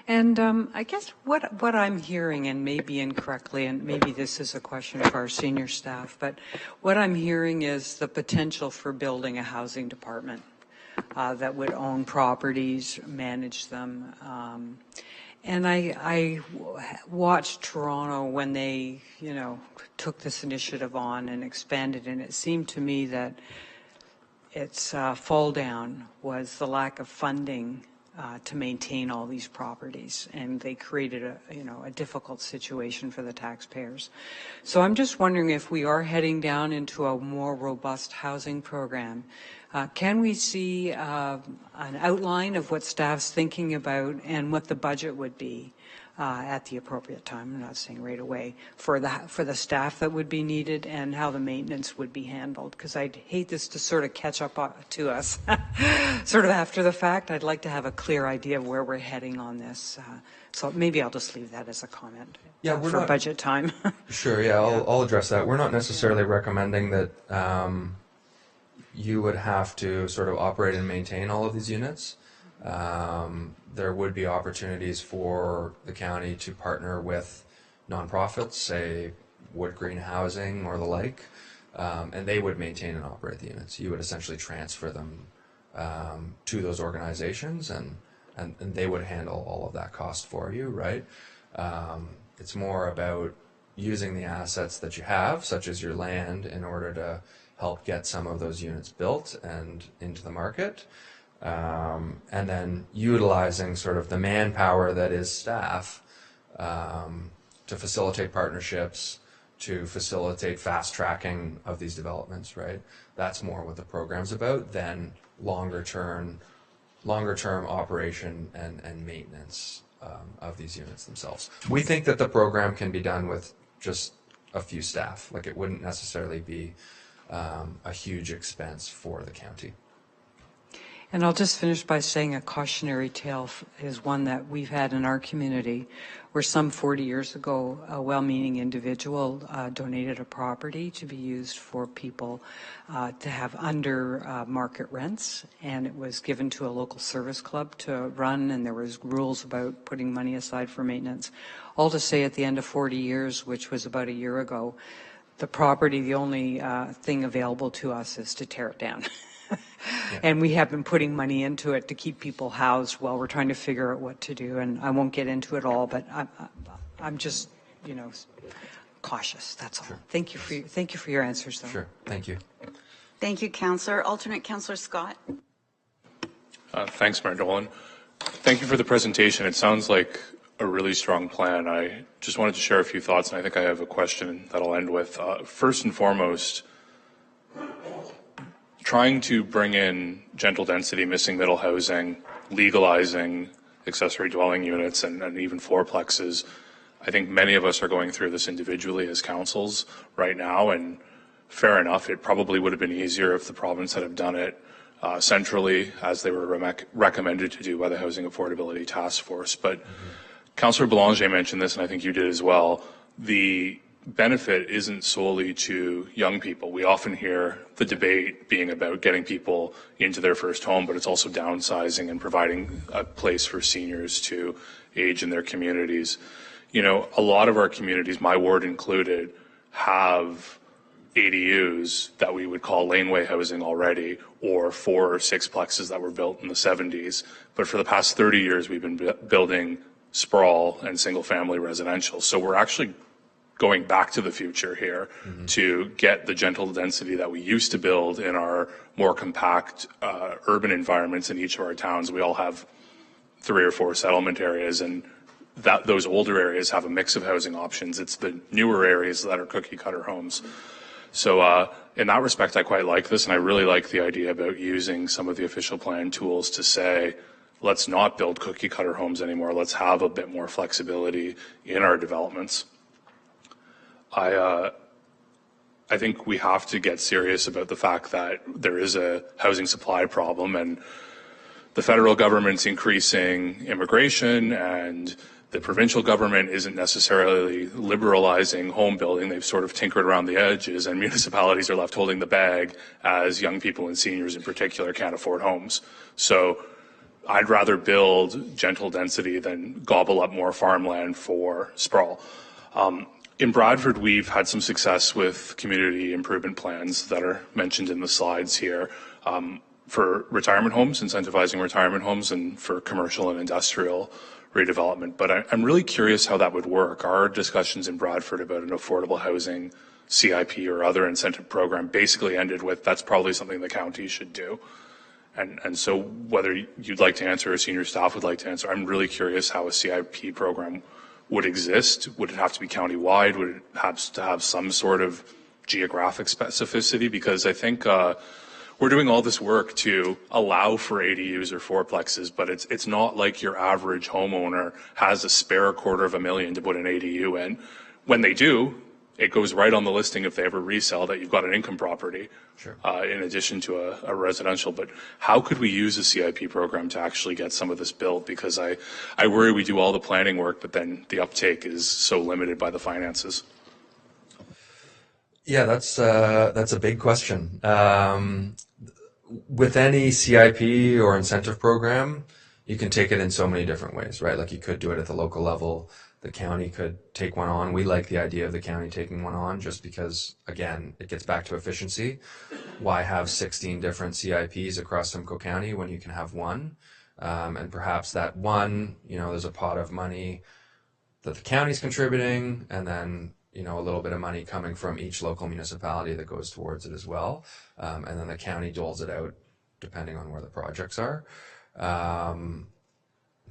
And I guess what I'm hearing, and maybe incorrectly, and maybe this is a question for our senior staff, but what I'm hearing is the potential for building a housing department that would own properties, manage them. And I watched Toronto when they, you know, took this initiative on and expanded, and it seemed to me that its fall down was the lack of funding to maintain all these properties, and they created a difficult situation for the taxpayers. So I'm just wondering if we are heading down into a more robust housing program. Can we see an outline of what staff's thinking about and what the budget would be at the appropriate time? I'm not saying right away, for the staff that would be needed and how the maintenance would be handled, because I'd hate this to sort of catch up to us sort of after the fact. I'd like to have a clear idea of where we're heading on this. So maybe I'll just leave that as a comment for budget time. Sure, yeah, I'll address that. We're not necessarily recommending that you would have to sort of operate and maintain all of these units. There would be opportunities for the county to partner with nonprofits, say Wood Green Housing or the like, and they would maintain and operate the units. You would essentially transfer them to those organizations, and they would handle all of that cost for you, right? It's more about using the assets that you have, such as your land, in order to help get some of those units built and into the market. And then utilizing sort of the manpower that is staff to facilitate partnerships, to facilitate fast tracking of these developments, right? That's more what the program's about than longer term longer term operation and maintenance of these units themselves. We think that the program can be done with just a few staff. Like, it wouldn't necessarily be a huge expense for the county. And I'll just finish by saying a cautionary tale is one that we've had in our community, where some 40 years ago, a well-meaning individual donated a property to be used for people to have under market rents, and it was given to a local service club to run, and there was rules about putting money aside for maintenance. All to say, at the end of 40 years, which was about a year ago, the property, the only thing available to us is to tear it down. And we have been putting money into it to keep people housed while we're trying to figure out what to do. And I won't get into it all, but I'm just, cautious. That's all. Sure. Thank you for your answers, though. Sure. Thank you. Thank you, Councillor. Alternate Councillor Scott. Thanks, Mayor Dolan. Thank you for the presentation. It sounds like a really strong plan. I just wanted to share a few thoughts, and I think I have a question that I'll end with. First and foremost, trying to bring in gentle density, missing middle housing, legalizing accessory dwelling units and even fourplexes. I think many of us are going through this individually as councils right now, and fair enough, it probably would have been easier if the province had done it centrally, as they were recommended to do by the Housing Affordability Task Force. But Councillor Belanger mentioned this, and I think you did as well. The benefit isn't solely to young people. We often hear the debate being about getting people into their first home, but it's also downsizing and providing a place for seniors to age in their communities. A lot of our communities, my ward included, have ADUs that we would call laneway housing already, or 4 or 6 plexes that were built in the 70s. But for the past 30 years, we've been building sprawl and single family residential. So we're actually going back to the future here to get the gentle density that we used to build in our more compact urban environments in each of our towns. We all have 3 or 4 settlement areas, and those older areas have a mix of housing options. It's the newer areas that are cookie cutter homes. So in that respect, I quite like this, and I really like the idea about using some of the official plan tools to say, let's not build cookie cutter homes anymore. Let's have a bit more flexibility in our developments. I think we have to get serious about the fact that there is a housing supply problem, and the federal government's increasing immigration, and the provincial government isn't necessarily liberalizing home building. They've sort of tinkered around the edges, and municipalities are left holding the bag as young people and seniors in particular can't afford homes. So I'd rather build gentle density than gobble up more farmland for sprawl. In Bradford, we've had some success with community improvement plans that are mentioned in the slides here for retirement homes, incentivizing retirement homes, and for commercial and industrial redevelopment. But I'm really curious how that would work. Our discussions in Bradford about an affordable housing CIP or other incentive program basically ended with, that's probably something the county should do. And so whether you'd like to answer or senior staff would like to answer, I'm really curious how a CIP program would exist. Would it have to be county-wide? Would it have to have some sort of geographic specificity? Because I think we're doing all this work to allow for ADUs or fourplexes, but it's not like your average homeowner has a spare $250,000 to put an ADU in. When they do, it goes right on the listing if they ever resell that you've got an income property. Sure. In addition to a residential. But how could we use a CIP program to actually get some of this built? Because I worry we do all the planning work, but then the uptake is so limited by the finances. Yeah, that's a big question. With any CIP or incentive program, you can take it in so many different ways, right? Like, you could do it at the local level. The county could take one on. We like the idea of the county taking one on just because, again, it gets back to efficiency. Why have 16 different CIPs across Simcoe County when you can have one? And perhaps that one, there's a pot of money that the county's contributing, and then, a little bit of money coming from each local municipality that goes towards it as well. And then the county doles it out depending on where the projects are. In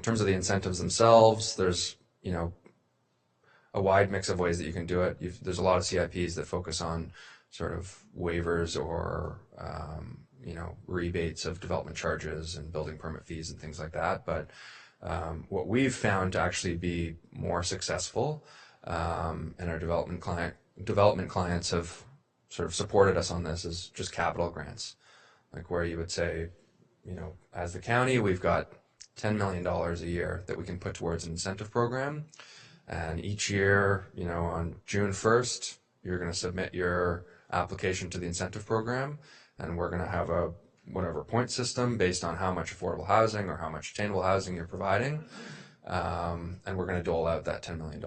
terms of the incentives themselves, there's, a wide mix of ways that you can do it. There's a lot of CIPs that focus on sort of waivers or, rebates of development charges and building permit fees and things like that. But what we've found to actually be more successful, and our development clients have sort of supported us on this, is just capital grants, like where you would say, as the county, we've got $10 million a year that we can put towards an incentive program. And each year, on June 1st, you're going to submit your application to the incentive program, and we're going to have a whatever point system based on how much affordable housing or how much attainable housing you're providing. And we're going to dole out that $10 million,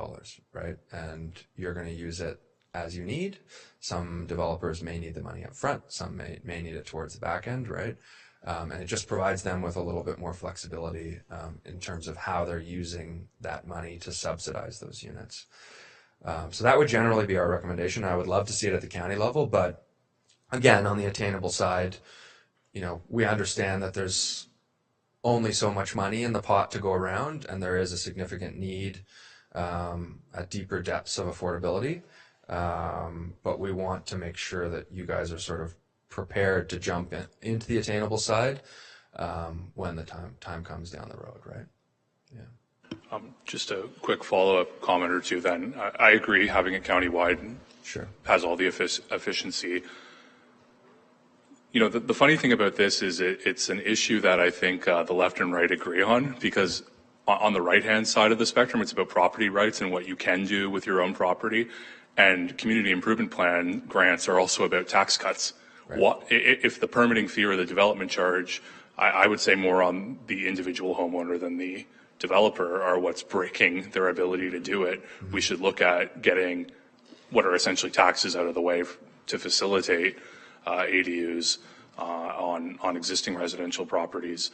right? And you're going to use it as you need. Some developers may need the money up front. Some may need it towards the back end, right? And it just provides them with a little bit more flexibility in terms of how they're using that money to subsidize those units. So that would generally be our recommendation. I would love to see it at the county level, but again, on the attainable side, we understand that there's only so much money in the pot to go around, and there is a significant need at deeper depths of affordability. But we want to make sure that you guys are sort of prepared to jump into the attainable side when the time comes down the road, right? Yeah. Just a quick follow-up comment or two then. I agree, having it countywide sure has all the efficiency. The funny thing about this is it's an issue that I think the left and right agree on, because on the right-hand side of the spectrum, it's about property rights and what you can do with your own property. And community improvement plan grants are also about tax cuts. Right. If the permitting fee or the development charge, I would say more on the individual homeowner than the developer, are what's breaking their ability to do it. Mm-hmm. We should look at getting what are essentially taxes out of the way to facilitate ADUs on existing residential properties.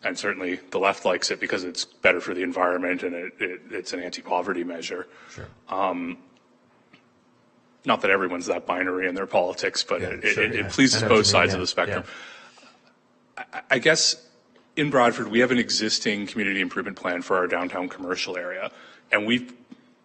And certainly the left likes it because it's better for the environment and it's an anti-poverty measure. Sure. Not that everyone's that binary in their politics, but yeah, it pleases both sides of the spectrum. Yeah. I guess in Bradford, we have an existing community improvement plan for our downtown commercial area, and we've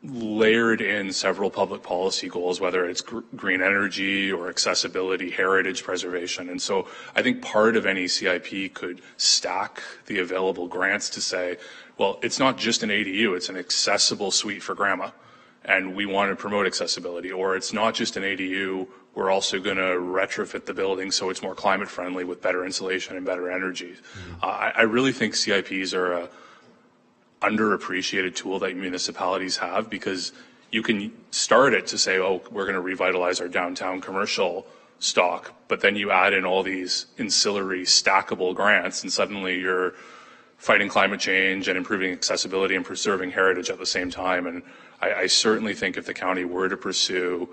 layered in several public policy goals, whether it's green energy or accessibility, heritage preservation. And so I think part of any CIP could stack the available grants to say, well, it's not just an ADU, it's an accessible suite for grandma, and we want to promote accessibility. Or it's not just an ADU, we're also going to retrofit the building so it's more climate friendly with better insulation and better energy. Mm-hmm. I really think CIPs are a underappreciated tool that municipalities have, because you can start it to say, oh, we're going to revitalize our downtown commercial stock, but then you add in all these ancillary stackable grants, and suddenly you're fighting climate change and improving accessibility and preserving heritage at the same time. And I certainly think if the county were to pursue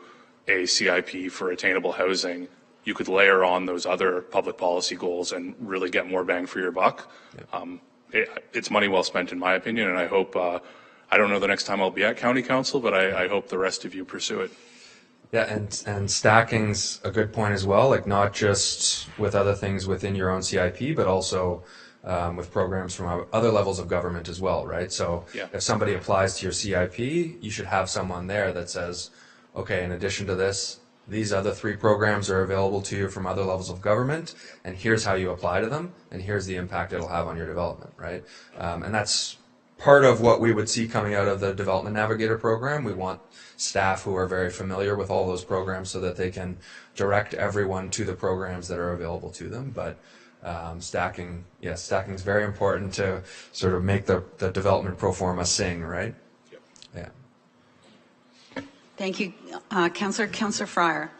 a CIP for attainable housing, you could layer on those other public policy goals and really get more bang for your buck. Yeah. It's money well spent, in my opinion, and I hope, I don't know the next time I'll be at county council, but I hope the rest of you pursue it. Yeah, and stacking's a good point as well, like not just with other things within your own CIP, but also with programs from other levels of government as well, right? So yeah. If somebody applies to your CIP, you should have someone there that says, okay, in addition to this, these other 3 programs are available to you from other levels of government, and here's how you apply to them, and here's the impact it'll have on your development, right? And that's part of what we would see coming out of the Development Navigator program. We want staff who are very familiar with all those programs so that they can direct everyone to the programs that are available to them. But stacking is very important to sort of make the development pro forma sing, right? Yep. Yeah. Thank you, Councillor Fryer.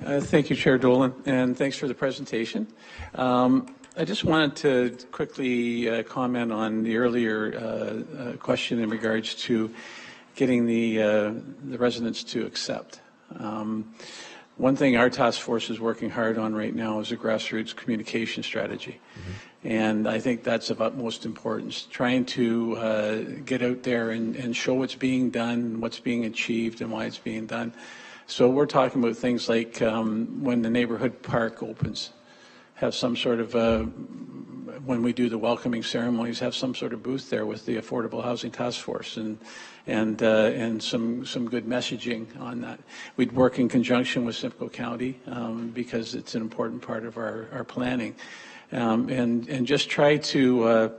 Thank you, Chair Dolan, and thanks for the presentation. I just wanted to quickly comment on the earlier question in regards to getting the residents to accept. One thing our task force is working hard on right now is a grassroots communication strategy. Mm-hmm. And I think that's of utmost importance, trying to get out there and show what's being done, what's being achieved, and why it's being done. So we're talking about things like when the neighborhood park opens, have some sort of when we do the welcoming ceremonies, have some sort of booth there with the Affordable Housing Task Force and some good messaging on that. We'd work in conjunction with Simcoe County because it's an important part of our planning, and just try to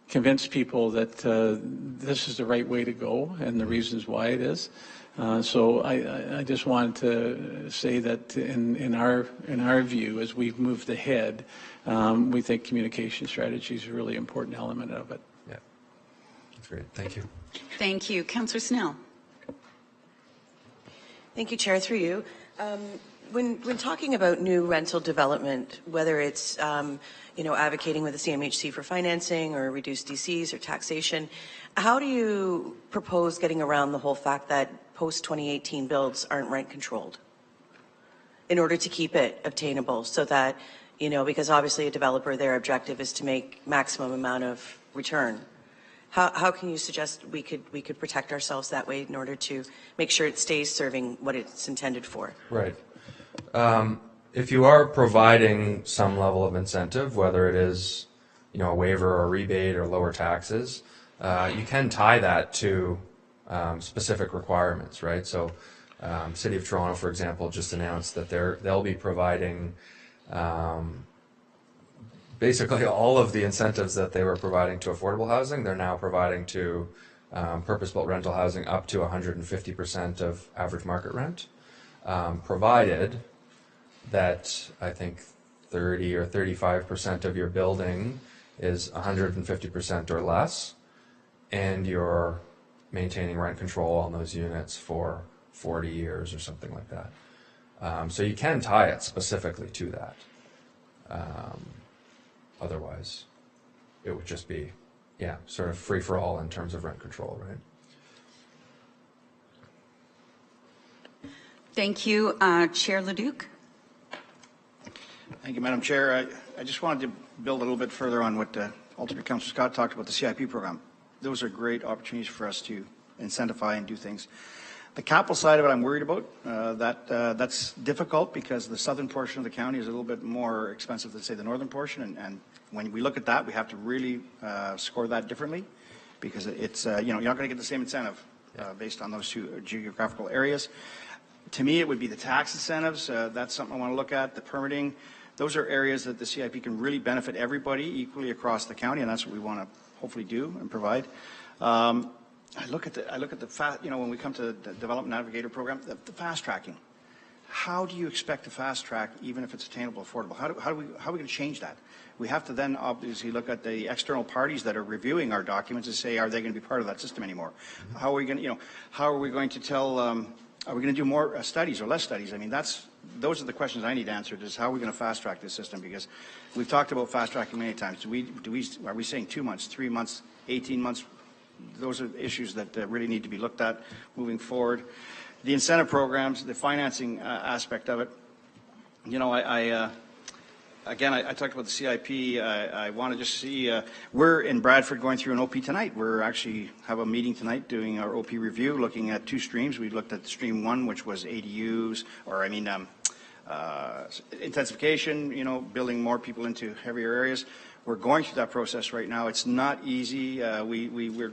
convince people that this is the right way to go and the reasons why it is. So I just wanted to say that in our view, as we've moved ahead, we think communication strategy is a really important element of it. Yeah, that's great. Thank you. Thank you. Councillor Snell. Thank you, Chair. Through you. When talking about new rental development, whether it's advocating with the CMHC for financing or reduced DCs or taxation, how do you propose getting around the whole fact that post-2018 builds aren't rent controlled in order to keep it obtainable, so that, because obviously a developer, their objective is to make maximum amount of return. How can you suggest we could protect ourselves that way in order to make sure it stays serving what it's intended for? Right. If you are providing some level of incentive, whether it is, a waiver or a rebate or lower taxes, you can tie that to specific requirements, right? So, City of Toronto, for example, just announced that they'll be providing basically all of the incentives that they were providing to affordable housing. They're now providing to purpose-built rental housing up to 150% of average market rent, provided that I think 30 or 35% of your building is 150% or less, and you're maintaining rent control on those units for 40 years or something like that. So you can tie it specifically to that. Otherwise, it would just be, sort of free-for-all in terms of rent control, right? Thank you. Chair Leduc. Thank you, Madam Chair. I just wanted to build a little bit further on what Alternate Councillor Scott talked about, the CIP program. Those are great opportunities for us to incentivize and do things. The capital side of it, I'm worried about. That's difficult because the southern portion of the county is a little bit more expensive than, say, the northern portion. And when we look at that, we have to really score that differently, because it's, you're not going to get the same incentive based on those two geographical areas. To me, it would be the tax incentives. That's something I want to look at. The permitting. Those are areas that the CIP can really benefit everybody equally across the county, and that's what we want to hopefully do and provide. I look at the when we come to the Development Navigator program, the fast tracking. How do you expect to fast track even if it's attainable, affordable? How are we going to change that? We have to then obviously look at the external parties that are reviewing our documents and say, are they going to be part of that system anymore? How are we going to, how are we going to tell? Are we going to do more studies or less studies? I mean, those are the questions I need answered, is how are we going to fast track this system? Because we've talked about fast tracking many times. Are we saying 2 months, 3 months, 18 months? Those are issues that really need to be looked at moving forward. The incentive programs, the financing aspect of it. I talked about the CIP. I want to just see, we're in Bradford going through an OP tonight. We're actually have a meeting tonight doing our OP review, looking at two streams. We looked at stream one, which was ADUs, intensification, building more people into heavier areas. We're going through that process right now. It's not easy. We're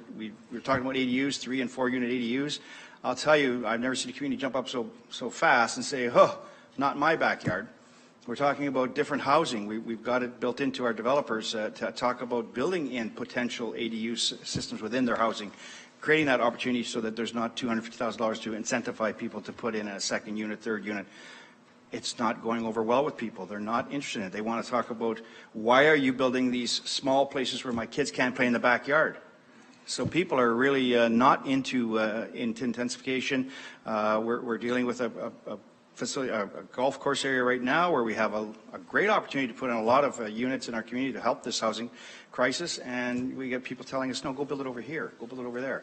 talking about ADUs, 3 and 4 unit ADUs. I'll tell you, I've never seen a community jump up so fast and say, oh, not in my backyard. We're talking about different housing. We've got it built into our developers to talk about building in potential ADU systems within their housing, creating that opportunity so that there's not $250,000 to incentivize people to put in a second unit, third unit. It's not going over well with people. They're not interested in it. They want to talk about, why are you building these small places where my kids can't play in the backyard? So people are really not into intensification. We're dealing with a facility, a golf course area right now where we have a great opportunity to put in a lot of units in our community to help this housing crisis, and we get people telling us, no, go build it over here, go build it over there.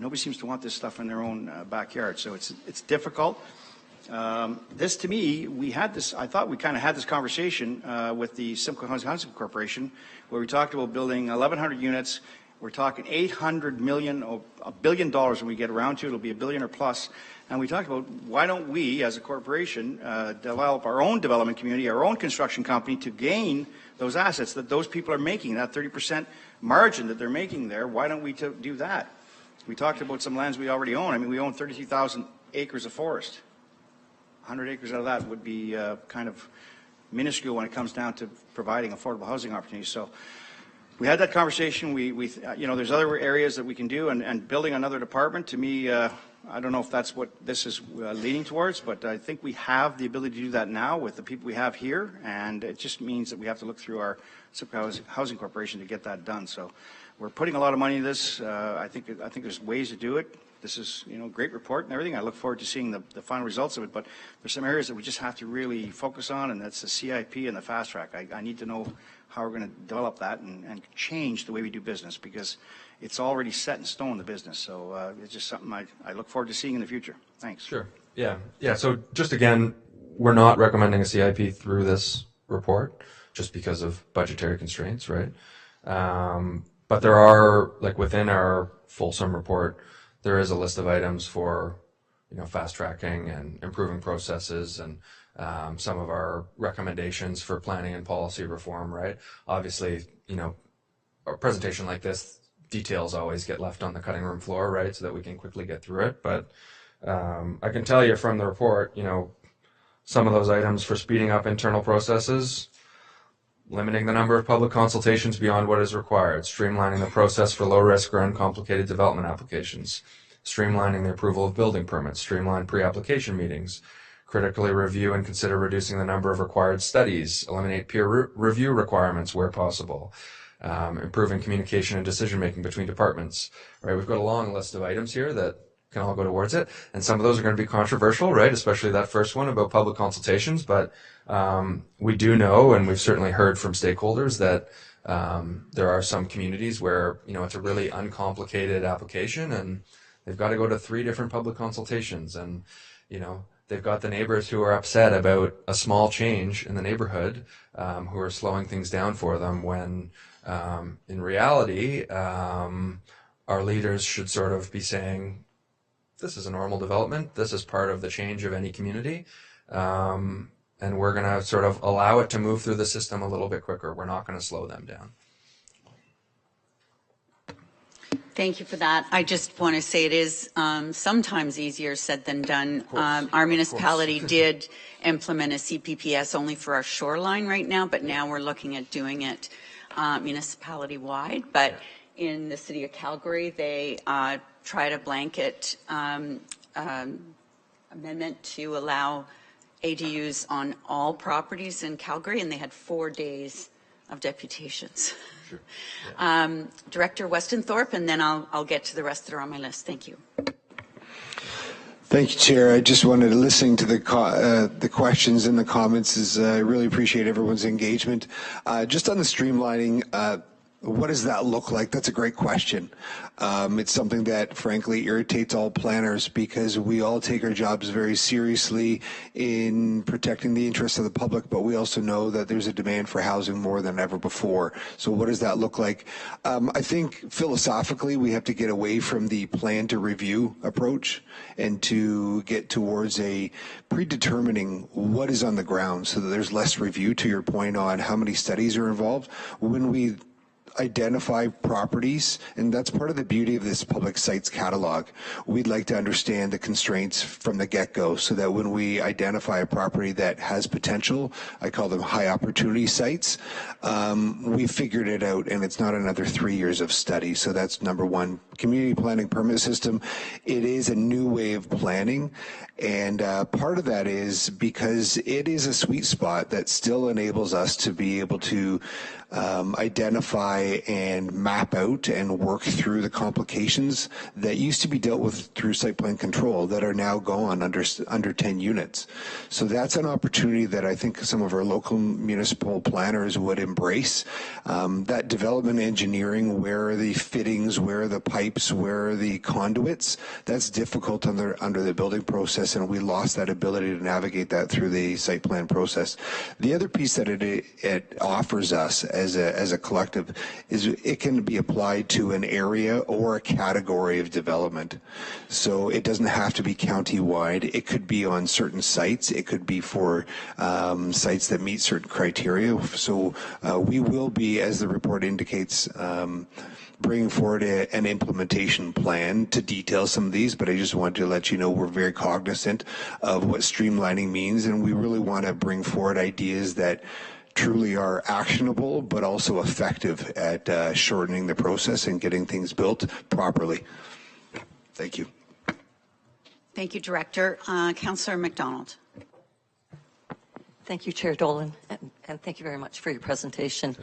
Nobody seems to want this stuff in their own backyard, so it's difficult. This, to me, I thought we kind of had this conversation with the Simcoe Housing Corporation, where we talked about building 1,100 units. We're talking $800 million, $1 billion when we get around to it. It'll be $1 billion or plus. And we talked about why don't we, as a corporation, develop our own development community, our own construction company to gain those assets that those people are making, that 30% margin that they're making there. Why don't we do that? We talked about some lands we already own. I mean, we own 32,000 acres of forest. 100 acres out of that would be kind of minuscule when it comes down to providing affordable housing opportunities. So we had that conversation. There's other areas that we can do, and building another department, to me, I don't know if that's what this is leading towards, but I think we have the ability to do that now with the people we have here, and it just means that we have to look through our Simcoe Housing Corporation to get that done. So we're putting a lot of money into this. I think there's ways to do it. This is, a great report and everything. I look forward to seeing the final results of it, but there's some areas that we just have to really focus on, and that's the CIP and the fast track. I need to know how we're going to develop that and change the way we do business, because it's already set in stone, the business. So it's just something I look forward to seeing in the future. Thanks. Sure. Yeah. So just again, we're not recommending a CIP through this report just because of budgetary constraints, right? But there are, like within our fulsome report, there is a list of items for, fast tracking and improving processes, and some of our recommendations for planning and policy reform, right? Obviously, a presentation like this, details always get left on the cutting room floor, right? So that we can quickly get through it. But I can tell you from the report, some of those items for speeding up internal processes, limiting the number of public consultations beyond what is required, streamlining the process for low-risk or uncomplicated development applications, streamlining the approval of building permits, streamline pre-application meetings, critically review and consider reducing the number of required studies, eliminate peer review requirements where possible, improving communication and decision-making between departments, right? We've got a long list of items here that can all go towards it, and some of those are going to be controversial, right? Especially that first one about public consultations, but we do know, and we've certainly heard from stakeholders, that there are some communities where, it's a really uncomplicated application, and they've got to go to 3 different public consultations, and, they've got the neighbors who are upset about a small change in the neighborhood, who are slowing things down for them, when in reality, our leaders should sort of be saying, this is a normal development, this is part of the change of any community, and we're going to sort of allow it to move through the system a little bit quicker. We're not going to slow them down. Thank you for that. I just want to say it is sometimes easier said than done. Our municipality did implement a CPPS only for our shoreline right now, but now we're looking at doing it municipality-wide. But in the city of Calgary, they tried a blanket amendment to allow ADUs on all properties in Calgary, and they had 4 days of deputations. Sure. Yeah. Director Westenthorpe, and then I'll get to the rest that are on my list. Thank you. Thank you, Chair. I just wanted to listen to the questions and the comments. I really appreciate everyone's engagement. Just on the streamlining, what does that look like? That's a great question. It's something that frankly irritates all planners, because we all take our jobs very seriously in protecting the interests of the public, but we also know that there's a demand for housing more than ever before. So what does that look like? I think philosophically we have to get away from the plan to review approach and to get towards a predetermining what is on the ground, so that there's less review, to your point on how many studies are involved. When we identify properties, and that's part of the beauty of this public sites catalog. We'd like to understand the constraints from the get-go, so that when we identify a property that has potential, I call them high opportunity sites, we figured it out, and it's not another 3 years of study. So that's number one. Community planning permit system, it is a new way of planning, and part of that is because it is a sweet spot that still enables us to be able to identify and map out and work through the complications that used to be dealt with through site plan control that are now gone under 10 units. So that's an opportunity that I think some of our local municipal planners would embrace. That development engineering, where are the fittings, where are the pipes, where are the conduits, that's difficult under the building process, and we lost that ability to navigate that through the site plan process. The other piece that it offers us as a collective is it can be applied to an area or a category of development. So it doesn't have to be county-wide. It could be on certain sites. It could be for sites that meet certain criteria. So we will be, as the report indicates, bringing forward an implementation plan to detail some of these, but I just wanted to let you know we're very cognizant of what streamlining means, and we really want to bring forward ideas that truly are actionable, but also effective at shortening the process and getting things built properly. Thank you. Thank you, Director. Councillor MacDonald. Thank you, Chair Dolan, and thank you very much for your presentation.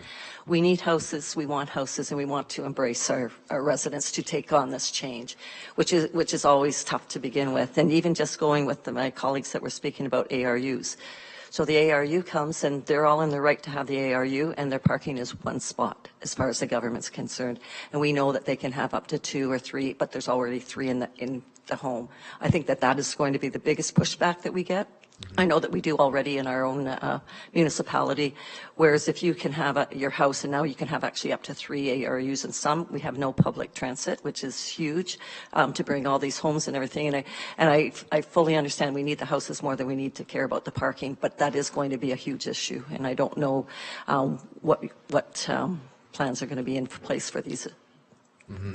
We need houses, we want houses, and we want to embrace our residents to take on this change, which is always tough to begin with. And even just going with my colleagues that were speaking about ARUs. So the ARU comes, and they're all in the right to have the ARU, and their parking is one spot as far as the government's concerned. And we know that they can have up to 2 or 3, but there's already 3 in the home. I think that is going to be the biggest pushback that we get. I know that we do already in our own municipality, whereas if you can have your house, and now you can have actually up to 3 ARUs, and some, we have no public transit, which is huge to bring all these homes and everything. And I fully understand we need the houses more than we need to care about the parking, but that is going to be a huge issue. And I don't know what plans are going to be in place for these.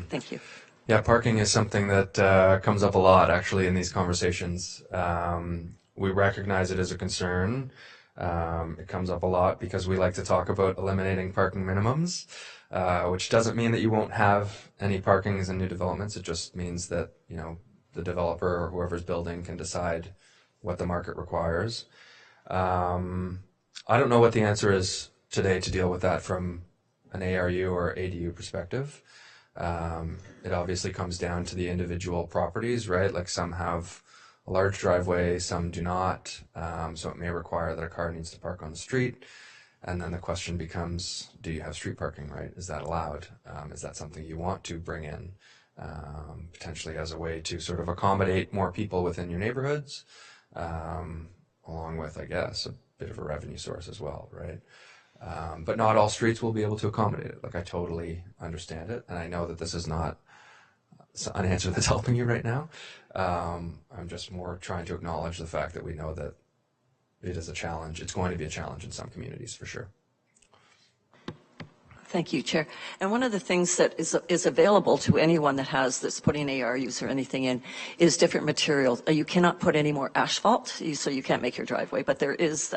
Thank you. Yeah, parking is something that comes up a lot, actually, in these conversations. We recognize it as a concern. It comes up a lot because we like to talk about eliminating parking minimums, which doesn't mean that you won't have any parkings in new developments. It just means that, you know, the developer or whoever's building can decide what the market requires. I don't know what the answer is today to deal with that from an ARU or ADU perspective. It obviously comes down to the individual properties, right? Like some have a large driveway, some do not, so it may require that a car needs to park on the street. And then the question becomes, do you have street parking, right? Is that allowed? Is that something you want to bring in, potentially as a way to sort of accommodate more people within your neighborhoods, along with, I guess, a bit of a revenue source as well, right? But not all streets will be able to accommodate it. Like, I totally understand it, and I know that this is not an answer that's helping you right now. I'm just more trying to acknowledge the fact that we know that it is a challenge. It's going to be a challenge in some communities for sure. Thank you, Chair. And one of the things that is available to anyone that's putting ARUs or anything in is different materials. You cannot put any more asphalt, so you can't make your driveway, but there is,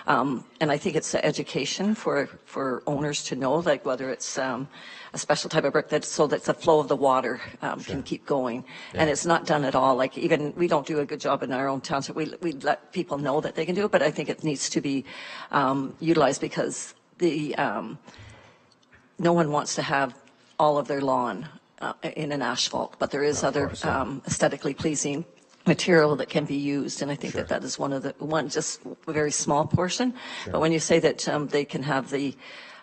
and I think it's the education for owners to know, like whether it's a special type of brick so that the flow of the water can keep going. Yeah. And it's not done at all. Like, even we don't do a good job in our own township. We let people know that they can do it, but I think it needs to be utilized because no one wants to have all of their lawn in an asphalt, but there is other aesthetically pleasing material that can be used, and I think that is just a very small portion. But when you say that they can have the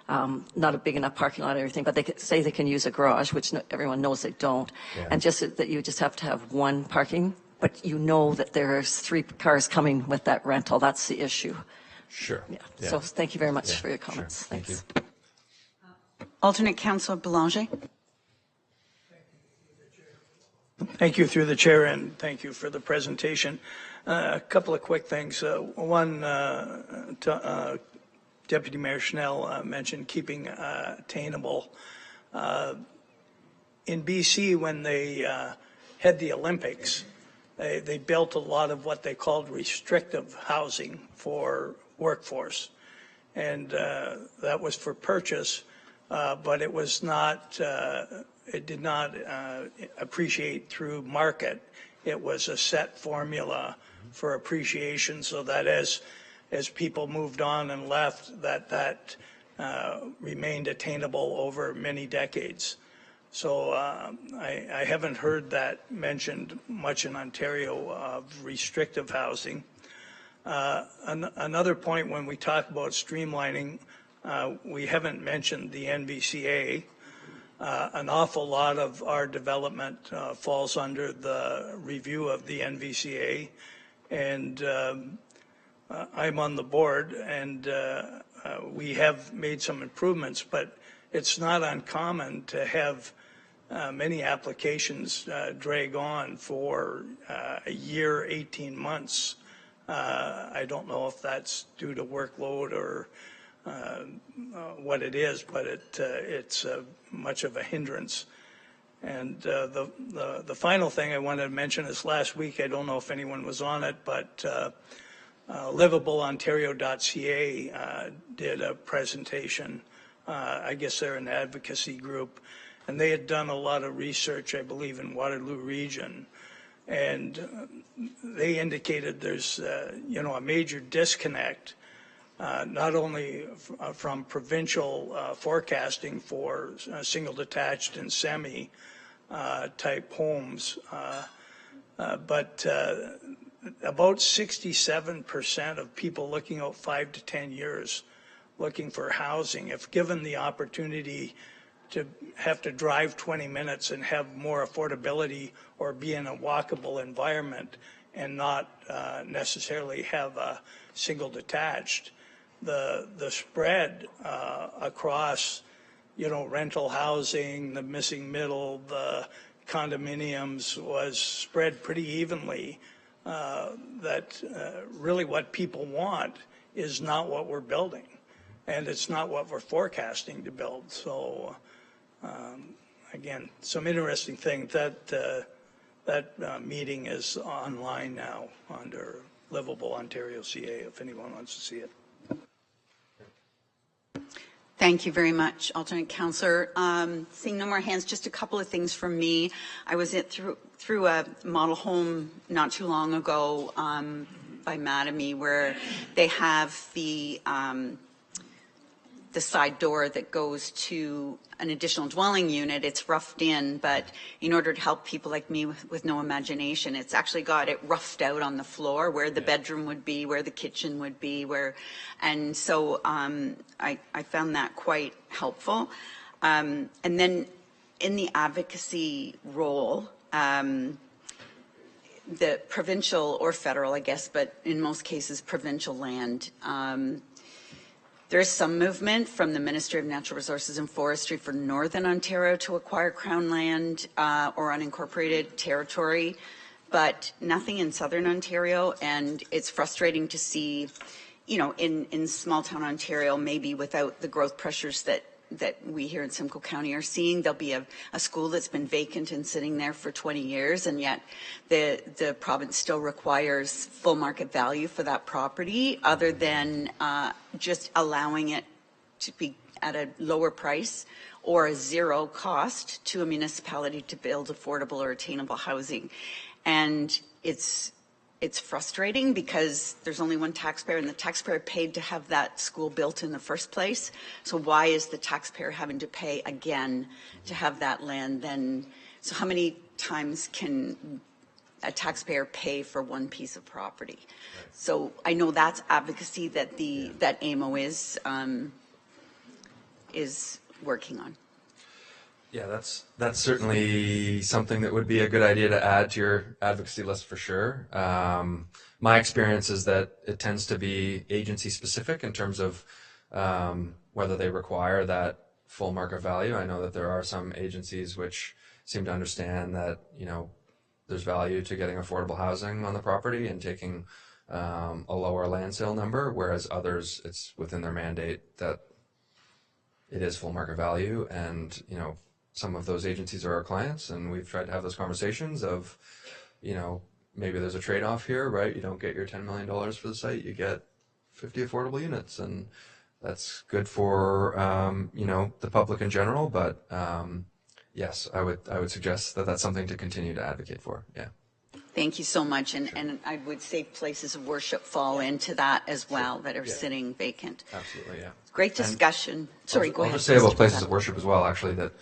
not a big enough parking lot or everything, but they could say they can use a garage, which everyone knows they don't, and just that you just have to have one parking, but you know that there's 3 cars coming with that rental. That's the issue. Sure. Yeah. So thank you very much for your comments. Thank you. Alternate Councillor Boulanger. Thank you through the chair, and thank you for the presentation. A couple of quick things. One, Deputy Mayor Schnell mentioned keeping attainable. In BC, when they had the Olympics, they built a lot of what they called restrictive housing for workforce, and that was for purchase. But it was not, it did not appreciate through market. It was a set formula for appreciation, so that as people moved on and left, that remained attainable over many decades. So I haven't heard that mentioned much in Ontario of restrictive housing. Another point when we talk about streamlining, we haven't mentioned the NVCA. An awful lot of our development falls under the review of the NVCA, and I'm on the board, and we have made some improvements, but it's not uncommon to have many applications drag on for a year, 18 months. I don't know if that's due to workload or what it is, but it's much of a hindrance. And the final thing I wanted to mention is last week, I don't know if anyone was on it, but livableontario.ca did a presentation. I guess they're an advocacy group, and they had done a lot of research, I believe, in Waterloo region. And they indicated there's, a major disconnect, not only from provincial forecasting for single detached and semi type homes, but about 67% of people looking out 5 to 10 years looking for housing, if given the opportunity to have to drive 20 minutes and have more affordability or be in a walkable environment and not necessarily have a single detached, the spread across, rental housing, the missing middle, the condominiums was spread pretty evenly. That really what people want is not what we're building, and it's not what we're forecasting to build. So again, some interesting things. That meeting is online now under Livable Ontario CA if anyone wants to see it. Thank you very much, Alternate Councillor. Seeing no more hands, just a couple of things from me. I was through a model home not too long ago by Mattamy, where they have the side door that goes to an additional dwelling unit. It's roughed in, but in order to help people like me with no imagination, it's actually got it roughed out on the floor where the bedroom would be, where the kitchen would be, and so I found that quite helpful. And then in the advocacy role, the provincial or federal, I guess, but in most cases provincial land, there is some movement from the Ministry of Natural Resources and Forestry for Northern Ontario to acquire Crown land or unincorporated territory, but nothing in Southern Ontario. And it's frustrating to see, in small town Ontario, maybe without the growth pressures that we here in Simcoe County are seeing. There'll be a school that's been vacant and sitting there for 20 years, and yet the province still requires full market value for that property, other than just allowing it to be at a lower price or a zero cost to a municipality to build affordable or attainable housing. And it's frustrating because there's only one taxpayer, and the taxpayer paid to have that school built in the first place. So why is the taxpayer having to pay again to have that land then? So how many times can a taxpayer pay for one piece of property? Right. So I know that's advocacy that that AMO is working on. Yeah, that's certainly something that would be a good idea to add to your advocacy list for sure. My experience is that it tends to be agency specific in terms of whether they require that full market value. I know that there are some agencies which seem to understand that, there's value to getting affordable housing on the property and taking a lower land sale number, whereas others, it's within their mandate that it is full market value. And, some of those agencies are our clients, and we've tried to have those conversations of, maybe there's a trade-off here, right? You don't get your $10 million for the site, you get 50 affordable units, and that's good for, the public in general. But yes, I would suggest that that's something to continue to advocate for. Yeah. Thank you so much. And I would say places of worship fall into that as well, that are sitting vacant. Absolutely, yeah. Great discussion. Sorry, go ahead. I'll just say about places of worship as well, actually, that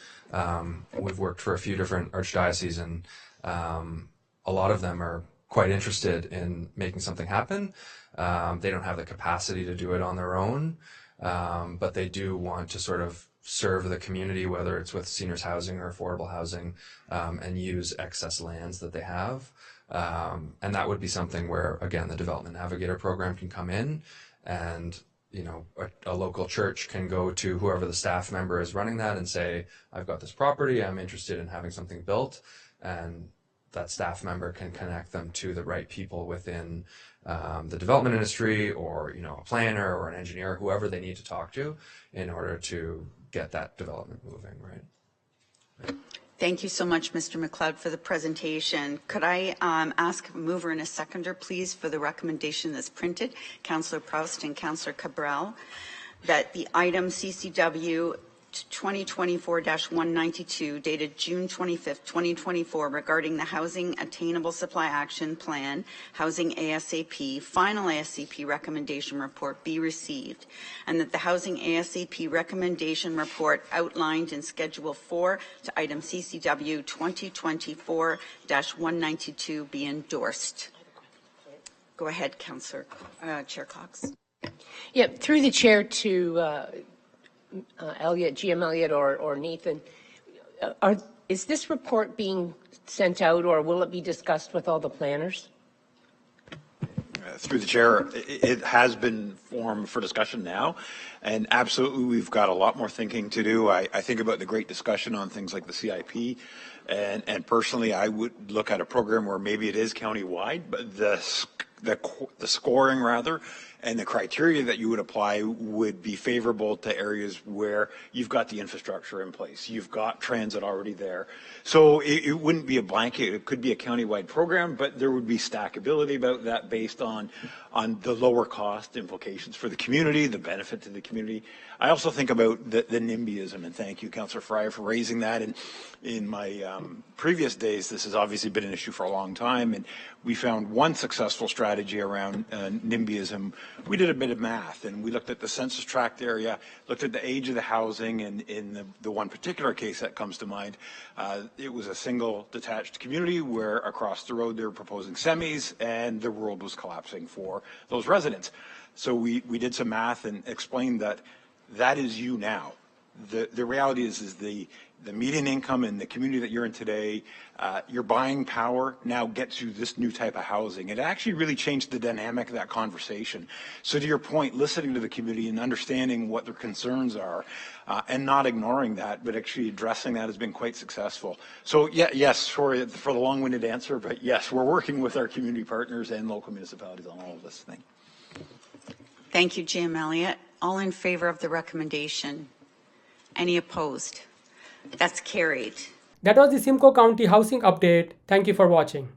we've worked for a few different archdioceses, and a lot of them are quite interested in making something happen. They don't have the capacity to do it on their own, but they do want to sort of serve the community, whether it's with seniors housing or affordable housing, and use excess lands that they have. And that would be something where, again, the Development Navigator program can come in and a local church can go to whoever the staff member is running that and say, I've got this property, I'm interested in having something built, and that staff member can connect them to the right people within the development industry, or a planner or an engineer, whoever they need to talk to in order to get that development moving, right? Thank you so much, Mr. MacLeod, for the presentation. Could I ask a mover and a seconder, please, for the recommendation that's printed, Councillor Proust and Councillor Cabral, that the item CCW 2024-192 dated June 25th, 2024 regarding the Housing Attainable Supply Action Plan, Housing ASAP, final ASAP recommendation report be received, and that the Housing ASAP recommendation report outlined in Schedule 4 to item CCW 2024-192 be endorsed. Go ahead, Councillor Chair Cox. Yeah, through the chair to Elliot, GM Elliot or Nathan, is this report being sent out, or will it be discussed with all the planners? Through the chair, it has been formed for discussion now, and absolutely we've got a lot more thinking to do. I think about the great discussion on things like the CIP, and personally I would look at a program where maybe it is county-wide, but the scoring rather, and the criteria that you would apply would be favorable to areas where you've got the infrastructure in place, you've got transit already there. So it wouldn't be a blanket, it could be a countywide program, but there would be stackability about that based on the lower cost implications for the community, the benefit to the community. I also think about the NIMBYism, and thank you, Councillor Fryer, for raising that. And in my previous days, this has obviously been an issue for a long time, and we found one successful strategy around NIMBYism. We did a bit of math, and we looked at the census tract area, looked at the age of the housing, and in the one particular case that comes to mind, it was a single detached community where across the road they were proposing semis, and the world was collapsing for those residents. So we did some math and explained that is you now. The reality is the median income in the community that you're in today, your buying power now gets you this new type of housing. It actually really changed the dynamic of that conversation. So to your point, listening to the community and understanding what their concerns are, and not ignoring that, but actually addressing that has been quite successful. So yes, sorry for the long-winded answer, but yes, we're working with our community partners and local municipalities on all of this thing. Thank you, GM Elliott. All in favor of the recommendation? Any opposed? That's carried. That was the Simcoe County Housing Update. Thank you for watching.